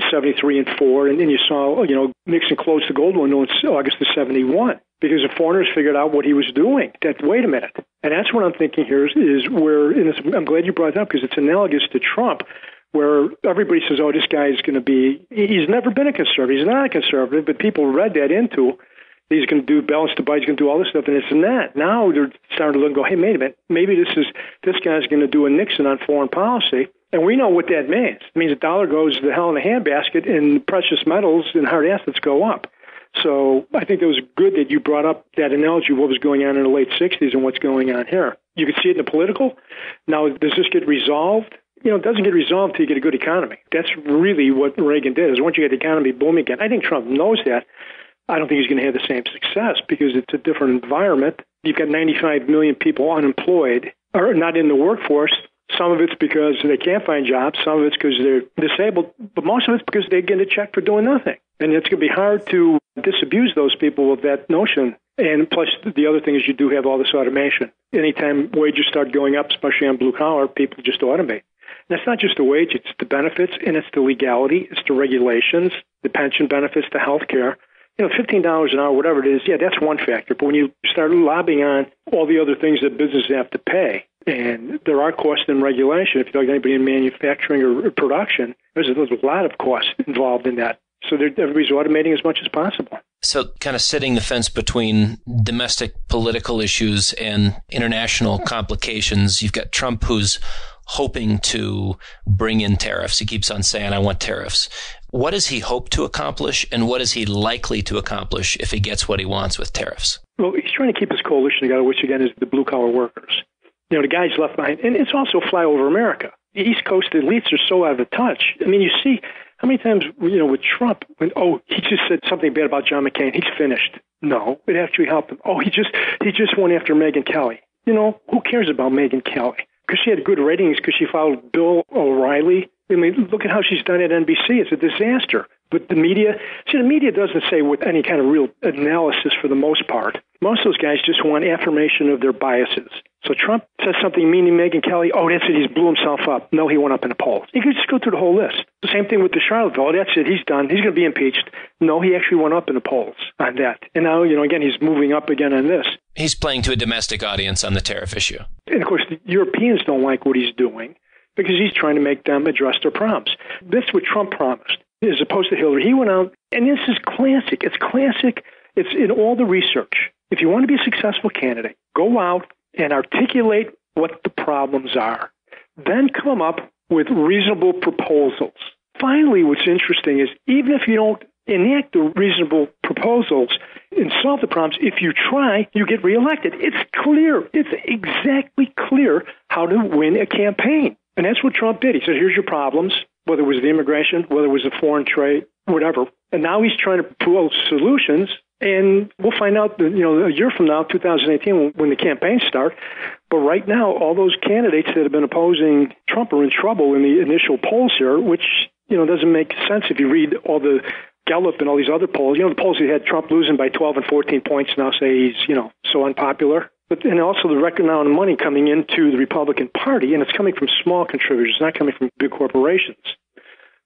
Speaker 2: 73 and 4, and then you saw, you know, Nixon closed the gold window in August of 71 because the foreigners figured out what he was doing. That, wait a minute. And that's what I'm thinking here is where, and I'm glad you brought it up because it's analogous to Trump, where everybody says, oh, this guy is going to be, he's never been a conservative. He's not a conservative, but people read that into he's going to do balance the budget, he's going to do all this stuff, and it's not. Now they're starting to look and go, hey, wait a minute, maybe this guy's going to do a Nixon on foreign policy, And we know what that means. It means the dollar goes to the hell in a handbasket and precious metals and hard assets go up. So I think it was good that you brought up that analogy of what was going on in the late 60s and what's going on here. You can see it in the political. Now, does this get resolved? It doesn't get resolved until you get a good economy. That's really what Reagan did, is once you get the economy booming again. I think Trump knows that. I don't think he's going to have the same success because it's a different environment. You've got 95 million people unemployed or not in the workforce. Some of it's because they can't find jobs. Some of it's because they're disabled. But most of it's because they get a check for doing nothing. And it's going to be hard to disabuse those people of that notion. And plus, the other thing is you do have all this automation. Anytime wages start going up, especially on blue collar, people just automate. And it's not just the wage, it's the benefits, and it's the legality, it's the regulations, the pension benefits, the health care. $15 an hour, whatever it is, yeah, that's one factor. But when you start lobbying on all the other things that businesses have to pay, and there are costs in regulation, if you talk to anybody in manufacturing or production, there's a lot of costs involved in that. So everybody's automating as much as possible.
Speaker 4: So kind of sitting the fence between domestic political issues and international complications, you've got Trump who's hoping to bring in tariffs. He keeps on saying, I want tariffs. What does he hope to accomplish, and what is he likely to accomplish if he gets what he wants with tariffs?
Speaker 2: Well, he's trying to keep his coalition together, which, again, is the blue-collar workers. The guys left behind. And it's also flyover America. The East Coast elites are so out of touch. I mean, you see how many times, with Trump, he just said something bad about John McCain. He's finished. No, it actually helped him. He just went after Megyn Kelly. Who cares about Megyn Kelly? Because she had good ratings because she followed Bill O'Reilly. I mean, look at how she's done at NBC. It's a disaster. But the media doesn't say with any kind of real analysis for the most part. Most of those guys just want affirmation of their biases. So Trump says something mean to Megyn Kelly. That's it. He's blew himself up. No, he went up in the polls. You could just go through the whole list. The same thing with the Charlottesville. That's it. He's done. He's going to be impeached. No, he actually went up in the polls on that. And now, again, he's moving up again on this.
Speaker 4: He's playing to a domestic audience on the tariff issue.
Speaker 2: And, of course, the Europeans don't like what he's doing because he's trying to make them address their problems. That's what Trump promised, as opposed to Hillary. He went out, and this is classic. It's classic. It's in all the research. If you want to be a successful candidate, go out and articulate what the problems are. Then come up with reasonable proposals. Finally, what's interesting is even if you don't enact the reasonable proposals and solve the problems, if you try, you get reelected. It's clear. It's exactly clear how to win a campaign. And that's what Trump did. He said, here's your problems, whether it was the immigration, whether it was the foreign trade, whatever. And now he's trying to propose solutions. And we'll find out, a year from now, 2018, when the campaigns start. But right now, all those candidates that have been opposing Trump are in trouble in the initial polls here, which, doesn't make sense if you read all the Gallup and all these other polls. The polls that had Trump losing by 12 and 14 points now say he's, so unpopular. And also the record amount of money coming into the Republican Party, and it's coming from small contributors, it's not coming from big corporations.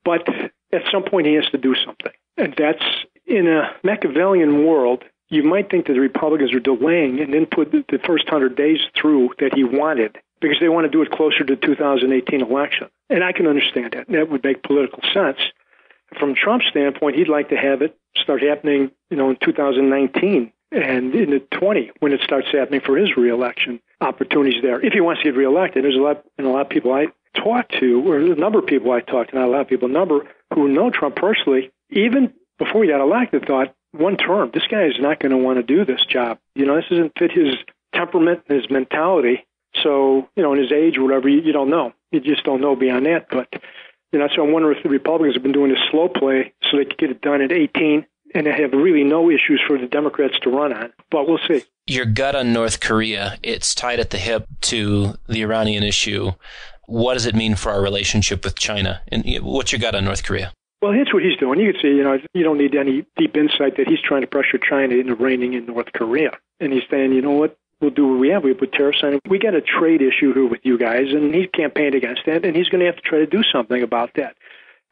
Speaker 2: But at some point, he has to do something. And that's, in a Machiavellian world, you might think that the Republicans are delaying and then put the first 100 days through that he wanted because they want to do it closer to the 2018 election. And I can understand that. That would make political sense. From Trump's standpoint, he'd like to have it start happening, in 2019 and in the 20 when it starts happening for his reelection opportunities there. If he wants to get reelected, there's a lot of people I talk to, or a number of people I talk to, not a lot of people, who know Trump personally, even before he got elected, thought, one term, this guy is not going to want to do this job. This doesn't fit his temperament and his mentality. So, in his age or whatever, you don't know. You just don't know beyond that. But, so I wonder if the Republicans have been doing this slow play so they could get it done at 18 and they have really no issues for the Democrats to run on. But we'll see.
Speaker 4: Your gut on North Korea, it's tied at the hip to the Iranian issue. What does it mean for our relationship with China? And what's your gut on North Korea?
Speaker 2: Well, that's what he's doing. You can see, you don't need any deep insight that he's trying to pressure China into reining in North Korea. And he's saying, you know what, we'll do what we have. We put tariffs on it. We got a trade issue here with you guys, and he campaigned against that, and he's going to have to try to do something about that.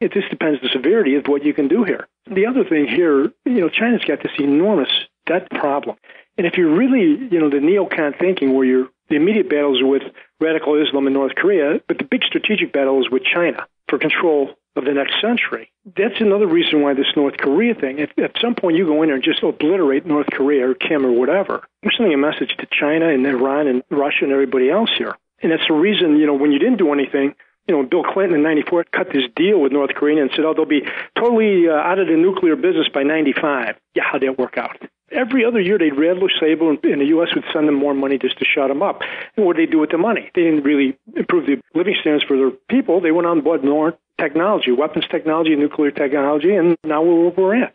Speaker 2: It just depends the severity of what you can do here. The other thing here, China's got this enormous debt problem. And if you're really, the neo-cant thinking where the immediate battles are with radical Islam in North Korea, but the big strategic battle is with China for control of the next century. That's another reason why this North Korea thing, if at some point you go in there and just obliterate North Korea or Kim or whatever, you're sending a message to China and Iran and Russia and everybody else here. And that's the reason, when you didn't do anything, when Bill Clinton in 94 cut this deal with North Korea and said, they'll be totally out of the nuclear business by 95. Yeah, how'd that work out? Every other year, they'd rattle sable, and the U.S. would send them more money just to shut them up. And what did they do with the money? They didn't really improve the living standards for their people. They went on and bought more technology, weapons technology, nuclear technology, and now we're where we're at.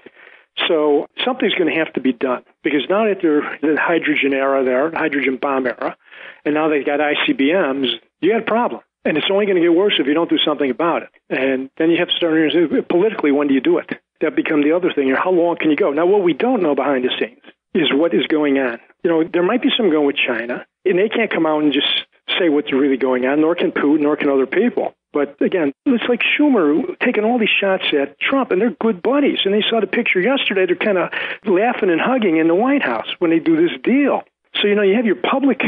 Speaker 2: So something's going to have to be done, because now that they're in the hydrogen era there, hydrogen bomb era, and now they've got ICBMs, you got a problem. And it's only going to get worse if you don't do something about it. And then you have to start politically, when do you do it? That becomes the other thing. How long can you go? Now, what we don't know behind the scenes is what is going on. There might be some going with China, and they can't come out and just say what's really going on, nor can Putin, nor can other people. But again, it's like Schumer taking all these shots at Trump, and they're good buddies. And they saw the picture yesterday. They're kind of laughing and hugging in the White House when they do this deal. So, you have your public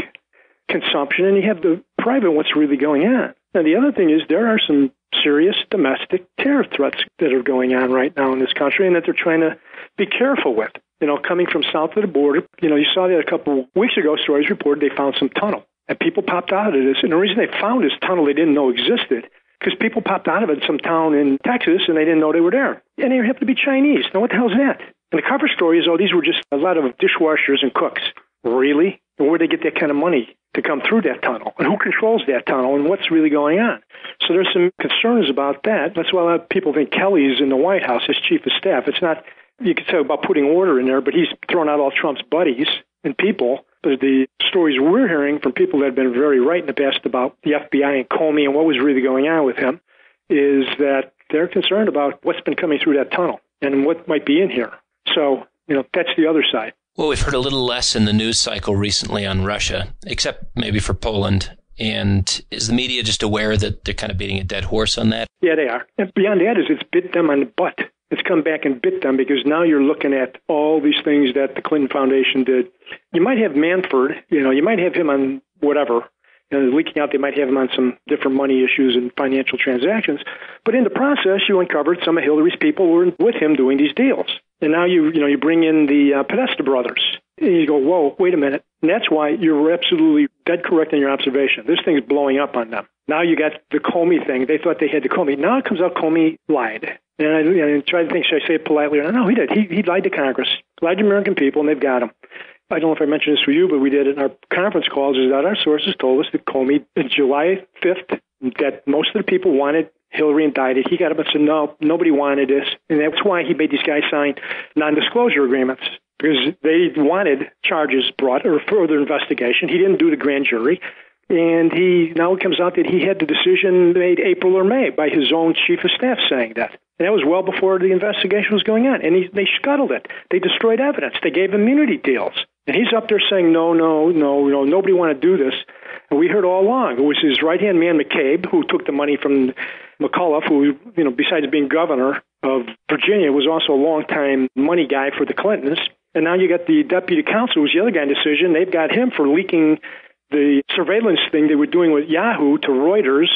Speaker 2: consumption, and you have the private, what's really going on. Now, the other thing is there are some serious domestic terror threats that are going on right now in this country, and that they're trying to be careful with. Coming from south of the border, you saw that a couple of weeks ago, stories reported they found some tunnel, and people popped out of this. And the reason they found this tunnel they didn't know existed, because people popped out of it in some town in Texas, and they didn't know they were there. And they have to be Chinese. Now, what the hell is that? And the cover story is, these were just a lot of dishwashers and cooks. Really? And where'd they get that kind of money to come through that tunnel? And who controls that tunnel? And what's really going on? So there's some concerns about that. That's why a lot of people think Kelly's in the White House as chief of staff. It's not, you could say about putting order in there, but he's thrown out all Trump's buddies and people. But the stories we're hearing from people that have been very right in the past about the FBI and Comey and what was really going on with him is that they're concerned about what's been coming through that tunnel and what might be in here. So, that's the other side.
Speaker 4: Well, we've heard a little less in the news cycle recently on Russia, except maybe for Poland. And is the media just aware that they're kind of beating a dead horse on that?
Speaker 2: Yeah, they are. And beyond that is it's bit them on the butt. It's come back and bit them, because now you're looking at all these things that the Clinton Foundation did. You might have Manford, you might have him on whatever. Leaking out, they might have him on some different money issues and financial transactions. But in the process, you uncovered some of Hillary's people were with him doing these deals. And now you bring in the Podesta brothers. And you go, whoa, wait a minute. And that's why you're absolutely dead correct in your observation. This thing's blowing up on them. Now you got the Comey thing. They thought they had the Comey. Now it comes out Comey lied. And I try to think, should I say it politely? No, he did. He lied to Congress, lied to American people, and they've got him. I don't know if I mentioned this for you, but we did it in our conference calls, is that our sources told us that Comey, on July 5th, that most of the people wanted Hillary indicted. He got up and said, no, nobody wanted this. And that's why he made these guys sign non-disclosure agreements, because they wanted charges brought or further investigation. He didn't do the grand jury. And now it comes out that he had the decision made April or May by his own chief of staff saying that. And that was well before the investigation was going on. And they scuttled it. They destroyed evidence. They gave immunity deals. And he's up there saying, no, nobody want to do this. And we heard all along. It was his right-hand man, McCabe, who took the money from McAuliffe, who, besides being governor of Virginia, was also a long-time money guy for the Clintons. And now you got the deputy counsel, who's the other guy in decision. They've got him for leaking the surveillance thing they were doing with Yahoo to Reuters.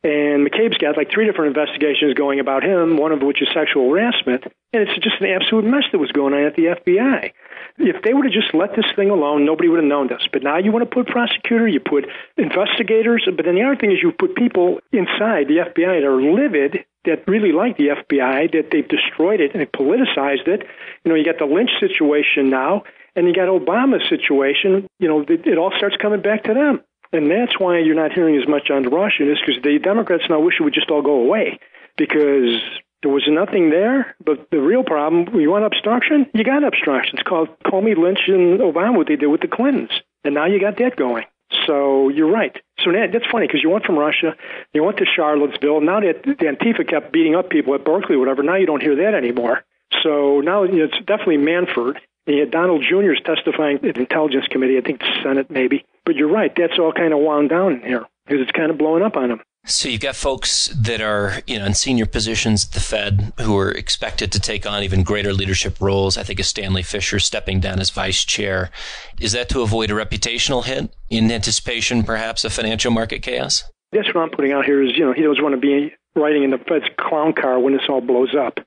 Speaker 2: And McCabe's got like 3 different investigations going about him, one of which is sexual harassment. And it's just an absolute mess that was going on at the FBI. If they would have just let this thing alone, nobody would have known this. But now you want to put prosecutor, you put investigators, but then the other thing is you put people inside the FBI that are livid, that really like the FBI, that they've destroyed it and politicized it. You got the Lynch situation now, and you got Obama's situation. It all starts coming back to them. And that's why you're not hearing as much on Russia, is because the Democrats now wish it would just all go away, because there was nothing there. But the real problem, you want obstruction? You got obstruction. It's called Comey, Lynch, and Obama, what they did with the Clintons. And now you got that going. So you're right. So that's funny, because you went from Russia, you went to Charlottesville. Now that the Antifa kept beating up people at Berkeley or whatever, now you don't hear that anymore. So now it's definitely Manford. And you had Donald Jr. testifying at the Intelligence Committee, I think the Senate maybe. But you're right, that's all kind of wound down in here, because it's kind of blowing up on them.
Speaker 4: So you've got folks that are, in senior positions at the Fed who are expected to take on even greater leadership roles. I think of Stanley Fischer stepping down as vice chair. Is that to avoid a reputational hit in anticipation, perhaps, of financial market chaos? That's
Speaker 2: what I'm putting out here is, he doesn't want to be riding in the Fed's clown car when this all blows up.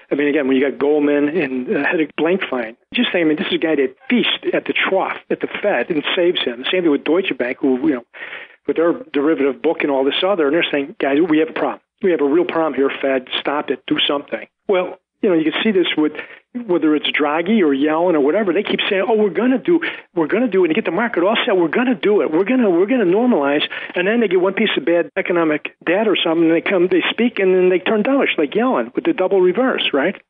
Speaker 2: I mean, again, when you got Goldman and head of Blankfein, just saying, this is a guy that feasts at the trough at the Fed and saves him. Same thing with Deutsche Bank, who, with their derivative book and all this other, and they're saying, guys, we have a problem. We have a real problem here, Fed. Stop it. Do something. Well, you can see this with whether it's Draghi or Yellen or whatever. They keep saying, we're going to do it, and to get the market all set, we're going to do it. We're going to normalize. And then they get one piece of bad economic data or something, and they speak, and then they turn dovish, like Yellen with the double reverse, right?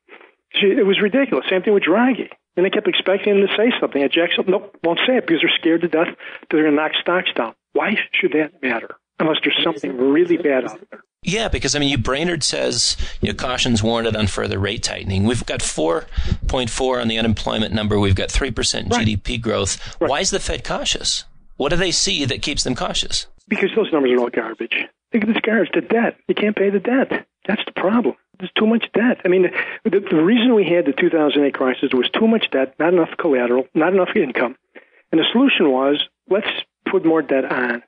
Speaker 2: It was ridiculous. Same thing with Draghi. And they kept expecting him to say something. And Jackson, nope, won't say it because they're scared to death that they're going to knock stocks down. Why should that matter? Unless there's something really bad out there.
Speaker 4: Yeah, because, Brainerd says, caution's warranted on further rate tightening. We've got 4.4 on the unemployment number. We've got 3% GDP growth. Right. Why is the Fed cautious? What do they see that keeps them cautious?
Speaker 2: Because those numbers are all garbage. Think of this garbage, the debt. You can't pay the debt. That's the problem. There's too much debt. The reason we had the 2008 crisis was too much debt, not enough collateral, not enough income. And the solution was, let's put more debt on.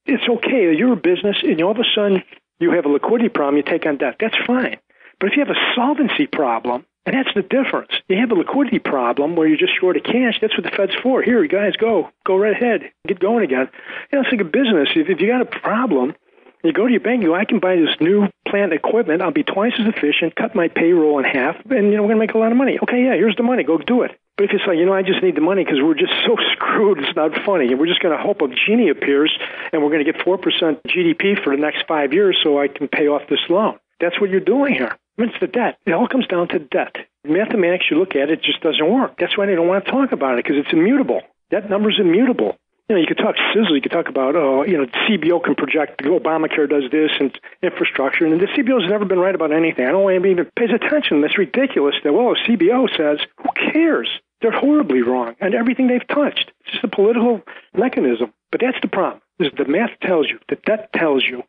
Speaker 2: It's okay. You're a business, and all of a sudden you have a liquidity problem, you take on debt. That's fine. But if you have a solvency problem, and that's the difference. You have a liquidity problem where you're just short of cash. That's what the Fed's for. Here, you guys, go right ahead. Get going again. It's like a business. If you got a problem, you go to your bank, you go, I can buy this new plant equipment. I'll be twice as efficient, cut my payroll in half, and we're going to make a lot of money. Okay, yeah, here's the money. Go do it. But if it's like, I just need the money because we're just so screwed, it's not funny. And we're just going to hope a genie appears and we're going to get 4% GDP for the next 5 years so I can pay off this loan. That's what you're doing here. It's the debt. It all comes down to debt. Mathematics, you look at it, just doesn't work. That's why they don't want to talk about it because it's immutable. That number's immutable. You could talk sizzle. You could talk about, CBO can project Obamacare does this and infrastructure. And the CBO has never been right about anything. I don't want anybody even pays attention. That's ridiculous that, CBO says, who cares? They're horribly wrong on everything they've touched. It's just a political mechanism. But that's the problem. The math tells you, the debt tells you.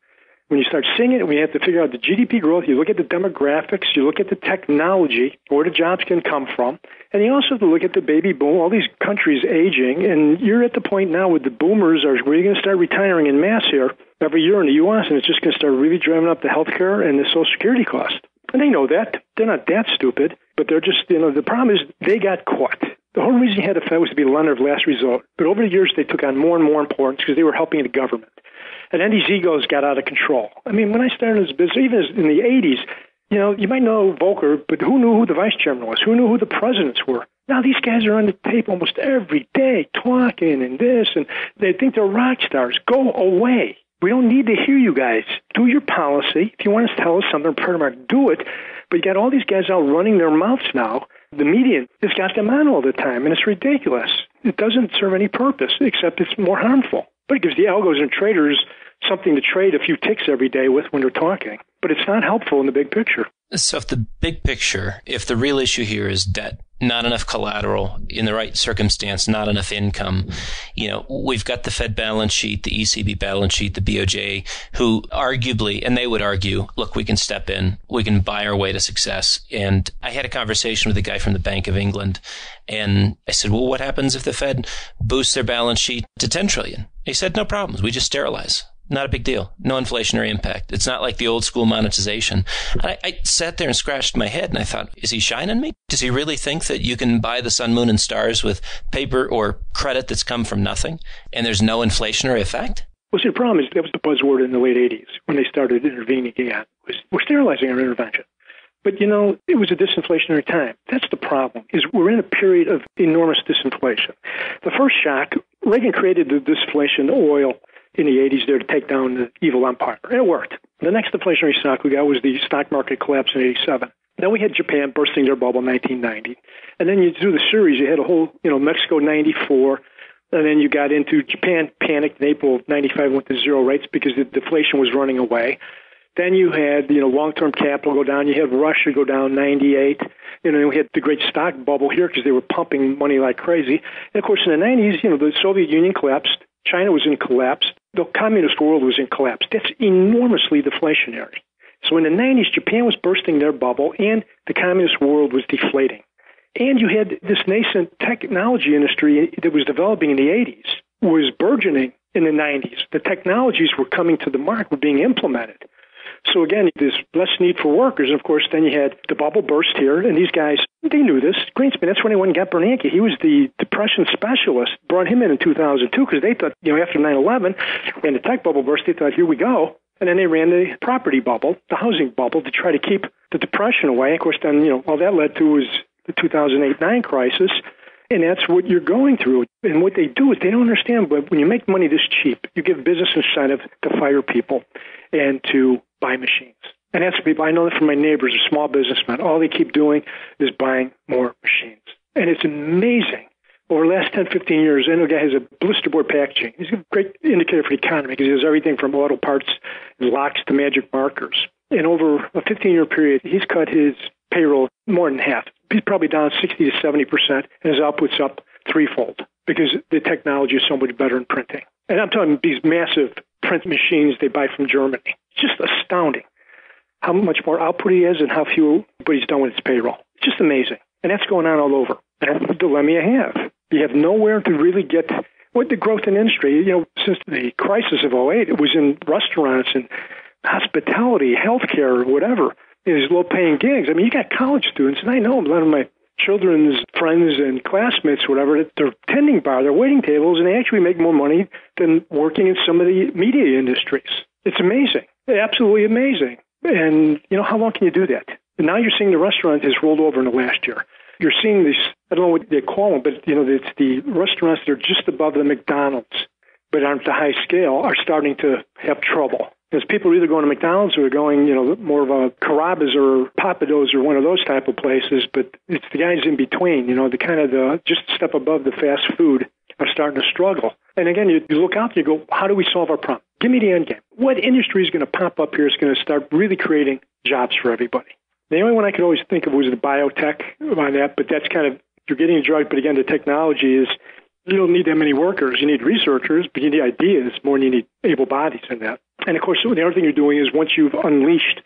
Speaker 2: When you start seeing it, we have to figure out the GDP growth. You look at the demographics. You look at the technology, where the jobs can come from. And you also have to look at the baby boom, all these countries aging. And you're at the point now with the boomers are really going to start retiring in mass here every year in the U.S., and it's just going to start really driving up the health care and the Social Security cost. And they know that. They're not that stupid, but they're just, the problem is they got caught. The whole reason you had the Fed was to be a lender of last resort. But over the years, they took on more and more importance because they were helping the government. And then these egos got out of control. When I started this business, even in the 80s, you might know Volcker, but who knew who the vice chairman was? Who knew who the presidents were? Now these guys are on the tape almost every day talking and this, and they think they're rock stars. Go away. We don't need to hear you guys. Do your policy. If you want to tell us something, do it. But you got all these guys out running their mouths now. The media has got them on all the time, and it's ridiculous. It doesn't serve any purpose, except it's more harmful. But it gives the algos and traders something to trade a few ticks every day with when they're talking. But it's not helpful in the big picture.
Speaker 4: So if the real issue here is debt, not enough collateral, in the right circumstance, not enough income, we've got the Fed balance sheet, the ECB balance sheet, the BOJ, who arguably, and they would argue, look, we can step in, we can buy our way to success. And I had a conversation with a guy from the Bank of England, and I said, well, what happens if the Fed boosts their balance sheet to 10 trillion? He said, no problems. We just sterilize. Not a big deal. No inflationary impact. It's not like the old school monetization. And I sat there and scratched my head and I thought, is he shining me? Does he really think that you can buy the sun, moon, and stars with paper or credit that's come from nothing and there's no inflationary effect?
Speaker 2: Well, see, the problem is that was the buzzword in the late 80s when they started intervening again. We're sterilizing our intervention. But, it was a disinflationary time. That's the problem, is we're in a period of enormous disinflation. The first shock, Reagan created the disinflation oil in the 80s there to take down the evil empire. And it worked. The next deflationary shock we got was the stock market collapse in 87. Then we had Japan bursting their bubble in 1990. And then you do the series, you had a whole, Mexico 94. And then you got into Japan panicked in April of 95, went to zero rates because the deflation was running away. Then you had, long-term capital go down. You had Russia go down 98. We had the great stock bubble here because they were pumping money like crazy. And, of course, in the 90s, the Soviet Union collapsed. China was in collapse. The communist world was in collapse. That's enormously deflationary. So in the 90s, Japan was bursting their bubble, and the communist world was deflating. And you had this nascent technology industry that was developing in the 80s, was burgeoning in the 90s. The technologies were coming to the market, were being implemented. So again, there's less need for workers. And of course, then you had the bubble burst here, and these guys, they they knew this. Greenspan, that's when they went and got Bernanke. He was the depression specialist, brought him in 2002 because they thought, after 9/11 and the tech bubble burst, they thought, here we go. And then they ran the property bubble, the housing bubble, to try to keep the depression away. Of course, then, all that led to was the 2008-9 crisis. And that's what you're going through. And what they do is they don't understand, but when you make money this cheap, you give business incentive to fire people and to buy machines. And that's people, I know that from my neighbors, a small businessmen, all they keep doing is buying more machines. And it's amazing. Over the last 10, 15 years, I know a guy has a blisterboard packaging. He's a great indicator for the economy because he does everything from auto parts, locks to magic markers. And over a 15-year period, he's cut his payroll more than half. He's probably down 60 to 70%, and his output's up threefold because the technology is so much better in printing. And I'm talking these massive print machines they buy from Germany. It's just astounding how much more output he has and how few but he's done with his payroll. It's just amazing. And that's going on all over. And that's the dilemma you have. You have nowhere to really get what the growth in industry, since the crisis of 2008, it was in restaurants and hospitality, healthcare, whatever. These low-paying gigs. I mean, you got college students, and I know a lot of my children's friends and classmates, whatever, they're tending bar, they're waiting tables, and they actually make more money than working in some of the media industries. It's amazing. Absolutely amazing. And, how long can you do that? And now you're seeing the restaurant has rolled over in the last year. You're seeing these, I don't know what they call them, but, it's the restaurants that are just above the McDonald's, but aren't the high scale, are starting to have trouble. Because people are either going to McDonald's or they're going, more of a Carrabba's or Papados or one of those type of places. But it's the guys in between, the kind of just a step above the fast food are starting to struggle. And again, you look out and you go, how do we solve our problem? Give me the end game. What industry is going to pop up here is going to start really creating jobs for everybody? The only one I could always think of was the biotech on that, but that's kind of, you're getting a drug, but again, the technology is, you don't need that many workers. You need researchers, but you need ideas more than you need able bodies in that. And, of course, the other thing you're doing is once you've unleashed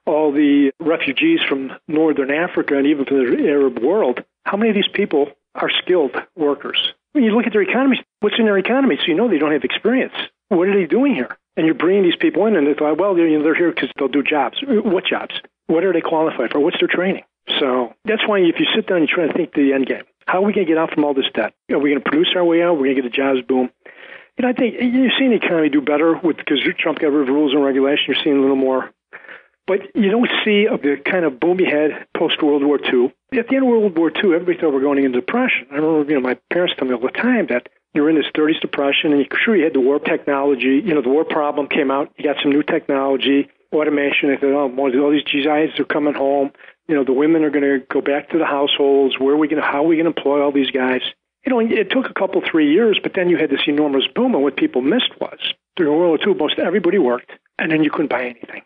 Speaker 2: all the refugees from northern Africa and even from the Arab world, how many of these people are skilled workers? When you look at their economies, what's in their economy? So you know they don't have experience. What are they doing here? And you're bringing these people in, and they thought, well, they're here because they'll do jobs. What jobs? What are they qualified for? What's their training? So that's why if you sit down and you try to think the end game, how are we going to get out from all this debt? Are we going to produce our way out? We're going to get a jobs boom. I think you're seeing the economy do better because Trump got rid of rules and regulations. You're seeing a little more. But you don't see the kind of boom you had post-World War II. At the end of World War II, everybody thought we were going into depression. I remember, my parents tell me all the time that you were in this 30s depression, and you had the war technology. The war problem came out. You got some new technology, automation. They thought, all these GIs are coming home. The women are going to go back to the households. How are we going to employ all these guys? It took a couple, 3 years, but then you had this enormous boom, and what people missed was, during World War II, most everybody worked, and then you couldn't buy anything.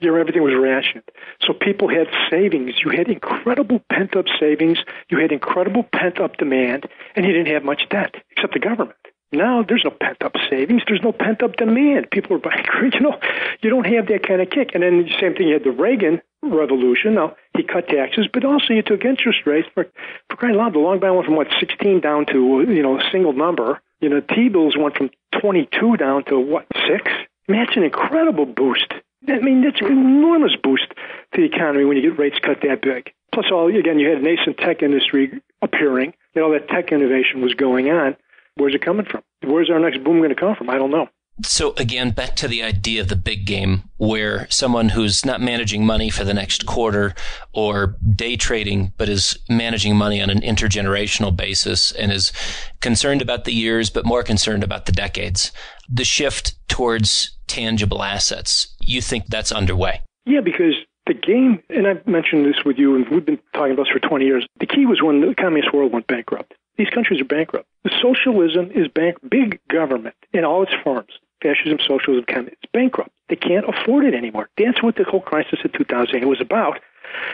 Speaker 2: Everything was rationed. So people had savings. You had incredible pent-up savings. You had incredible pent-up demand, and you didn't have much debt, except the government. Now there's no pent-up savings. There's no pent-up demand. People are buying, you don't have that kind of kick. And then the same thing, you had the Reagan revolution. Now, he cut taxes, but also you took interest rates. For crying out loud, the long bond went from, 16 down to, a single number. T-bills went from 22 down to, 6? That's an incredible boost. That's an enormous boost to the economy when you get rates cut that big. Plus, you had a nascent tech industry appearing. All that tech innovation was going on. Where's it coming from? Where's our next boom going to come from? I don't know.
Speaker 4: So again, back to the idea of the big game, where someone who's not managing money for the next quarter or day trading, but is managing money on an intergenerational basis and is concerned about the years, but more concerned about the decades. The shift towards tangible assets, you think that's underway? Yeah,
Speaker 2: because the game, and I've mentioned this with you, and we've been talking about this for 20 years, the key was when the communist world went bankrupt. These countries are bankrupt. The socialism is big government in all its forms. Fascism, socialism, communism. It's bankrupt. They can't afford it anymore. That's what the whole crisis of 2008 was about.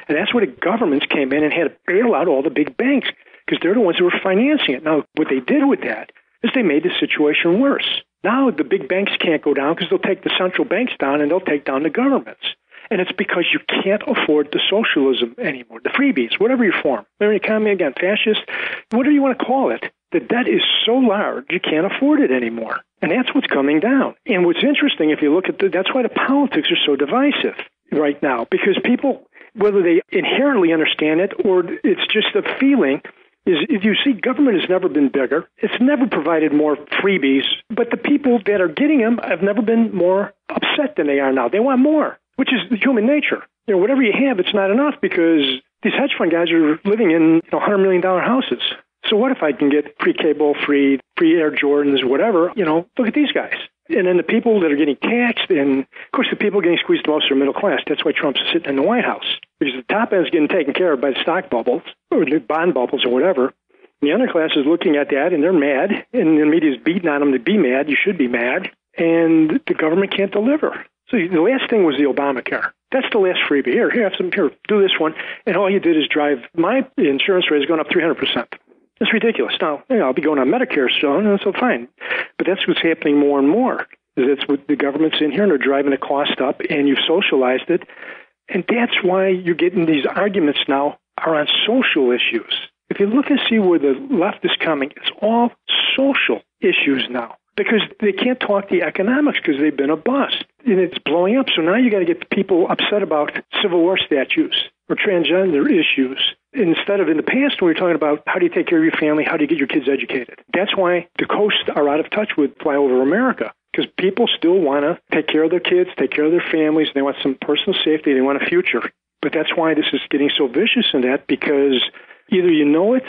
Speaker 2: And that's where the governments came in and had to bail out all the big banks because they're the ones who were financing it. Now, what they did with that is they made the situation worse. Now the big banks can't go down because they'll take the central banks down and they'll take down the governments. And it's because you can't afford the socialism anymore, the freebies, whatever you form. They're an economy, again, fascist, whatever you want to call it. The debt is so large, you can't afford it anymore. And that's what's coming down. And what's interesting, if you look at that's why the politics are so divisive right now, because people, whether they inherently understand it or it's just a feeling, is if you see government has never been bigger. It's never provided more freebies, but the people that are getting them have never been more upset than they are now. They want more, which is human nature. Whatever you have, it's not enough because these hedge fund guys are living in $100 million houses. So what if I can get free cable, free Air Jordans, whatever? Look at these guys. And then the people that are getting taxed, and of course the people getting squeezed the most are middle class. That's why Trump's sitting in the White House, because the top end is getting taken care of by the stock bubbles or the bond bubbles or whatever. And the underclass is looking at that and they're mad, and the media's beating on them to be mad. You should be mad, and the government can't deliver. So the last thing was the Obamacare. That's the last freebie. Here, do this one, and all you did is drive my insurance rate has gone up 300%. It's ridiculous. Now, I'll be going on Medicare soon, so fine. But that's what's happening more and more. That's what the government's in here, and they're driving the cost up, and you've socialized it. And that's why you're getting these arguments now are on social issues. If you look and see where the left is coming, it's all social issues now. Because they can't talk the economics because they've been a bust. And it's blowing up. So now you got to get people upset about Civil War statutes or transgender issues. Instead of in the past, when we were talking about how do you take care of your family, how do you get your kids educated. That's why the coasts are out of touch with Flyover America, because people still want to take care of their kids, take care of their families. They want some personal safety. They want a future. But that's why this is getting so vicious in that, because either you know it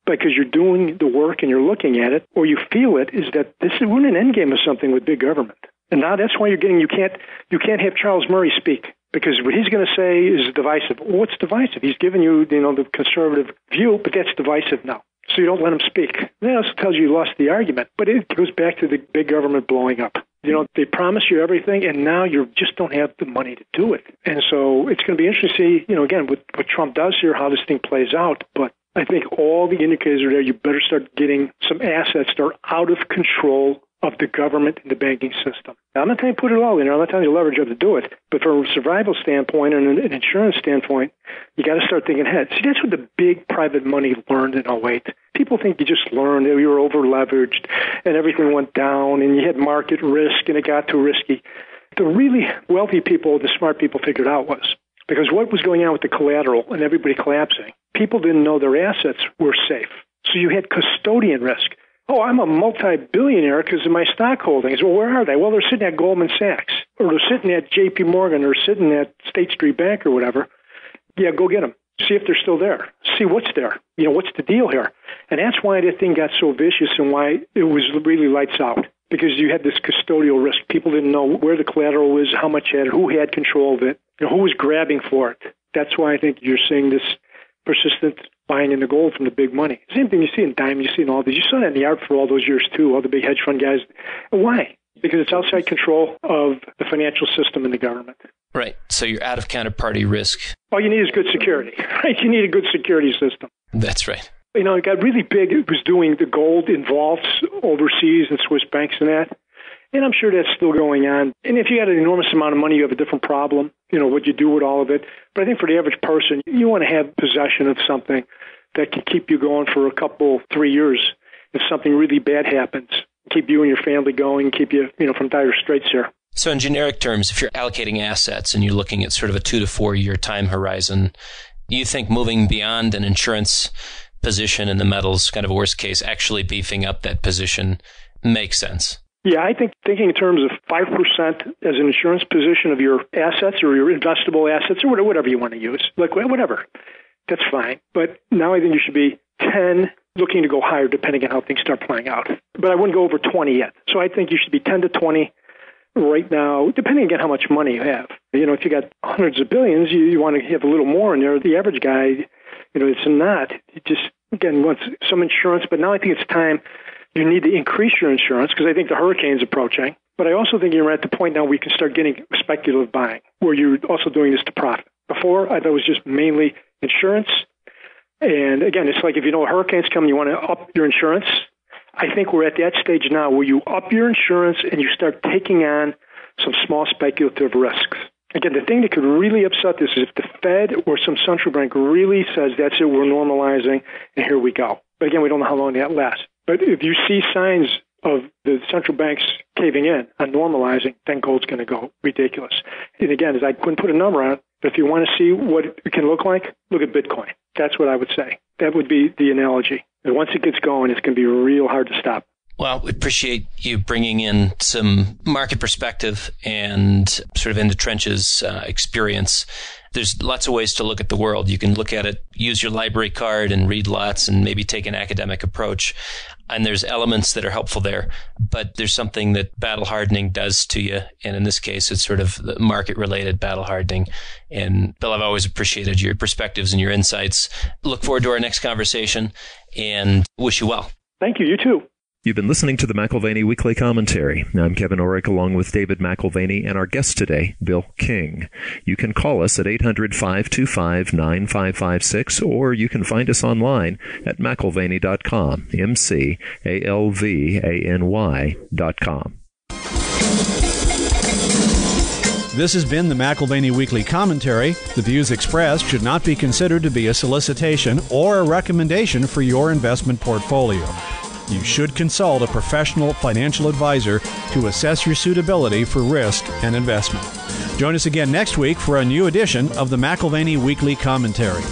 Speaker 2: because you're doing the work and you're looking at it, or you feel it, is that we're in an endgame of something with big government. And now that's why you can't have Charles Murray speak, because what he's going to say is divisive. Well, what's divisive? He's given you, the conservative view, but that's divisive now. So you don't let him speak. That also tells you lost the argument. But it goes back to the big government blowing up. They promise you everything, and now you just don't have the money to do it. And so it's going to be interesting to see, again, what Trump does here, how this thing plays out. But I think all the indicators are there. You better start getting some assets that are out of control of the government and the banking system. Now, I'm not telling you to put it all in there. I'm not telling you to leverage up to do it. But from a survival standpoint and an insurance standpoint, you got to start thinking ahead. See, that's what the big private money learned in 2008. People think you just learned that you were over-leveraged and everything went down and you had market risk and it got too risky. The really wealthy people, the smart people figured out was because what was going on with the collateral and everybody collapsing, people didn't know their assets were safe. So you had custodian risk. Oh, I'm a multi-billionaire because of my stock holdings. Well, where are they? Well, they're sitting at Goldman Sachs, or they're sitting at J.P. Morgan, or sitting at State Street Bank or whatever. Yeah, go get them. See if they're still there. See what's there. What's the deal here? And that's why the thing got so vicious and why it was really lights out, because you had this custodial risk. People didn't know where the collateral was, how much had it, who had control of it, who was grabbing for it. That's why I think you're seeing this persistent buying in the gold from the big money. Same thing you see in diamond, you see in all these. You saw that in the art for all those years too, all the big hedge fund guys. Why? Because it's outside control of the financial system and the government.
Speaker 4: Right. So you're out of counterparty risk.
Speaker 2: All you need is good security, right? You need a good security system.
Speaker 4: That's right.
Speaker 2: It got really big. It was doing the gold in vaults overseas and Swiss banks and that. And I'm sure that's still going on. And if you had an enormous amount of money, you have a different problem, what you do with all of it. But I think for the average person, you want to have possession of something that can keep you going for a couple, 3 years. If something really bad happens, keep you and your family going, keep you, from dire straits here.
Speaker 4: So in generic terms, if you're allocating assets and you're looking at sort of a 2 to 4 year time horizon, you think moving beyond an insurance position in the metals, kind of worst case, actually beefing up that position makes sense?
Speaker 2: Yeah, I think thinking in terms of 5% as an insurance position of your assets or your investable assets or whatever you want to use, like whatever, that's fine. But now I think you should be 10, looking to go higher depending on how things start playing out. But I wouldn't go over 20 yet. So I think you should be 10 to 20 right now, depending on how much money you have. If you got hundreds of billions, you want to have a little more in there. The average guy, it's not. He just, again, wants some insurance. But now I think it's time. You need to increase your insurance because I think the hurricane's approaching. But I also think you're at the point now where you can start getting speculative buying, where you're also doing this to profit. Before, I thought it was just mainly insurance. And again, it's like if you know a hurricane's coming, you want to up your insurance. I think we're at that stage now where you up your insurance and you start taking on some small speculative risks. Again, the thing that could really upset this is if the Fed or some central bank really says, that's it, we're normalizing, and here we go. But again, we don't know how long that lasts. But if you see signs of the central banks caving in and normalizing, then gold's going to go ridiculous. And again, as I couldn't put a number on it, but if you want to see what it can look like, look at Bitcoin. That's what I would say. That would be the analogy. And once it gets going, it's going to be real hard to stop.
Speaker 4: Well, we appreciate you bringing in some market perspective and sort of in the trenches experience. There's lots of ways to look at the world. You can look at it, use your library card and read lots and maybe take an academic approach. And there's elements that are helpful there. But there's something that battle hardening does to you. And in this case, it's sort of the market-related battle hardening. And Bill, I've always appreciated your perspectives and your insights. Look forward to our next conversation and wish you well.
Speaker 2: Thank you. You too.
Speaker 3: You've been listening to the McAlvany Weekly Commentary. I'm Kevin Orrick along with David McAlvany and our guest today, Bill King. You can call us at 800-525-9556 or you can find us online at McAlvany.com, McAlvany.com.
Speaker 1: This has been the McAlvany Weekly Commentary. The views expressed should not be considered to be a solicitation or a recommendation for your investment portfolio. You should consult a professional financial advisor to assess your suitability for risk and investment. Join us again next week for a new edition of the McAlvany Weekly Commentary.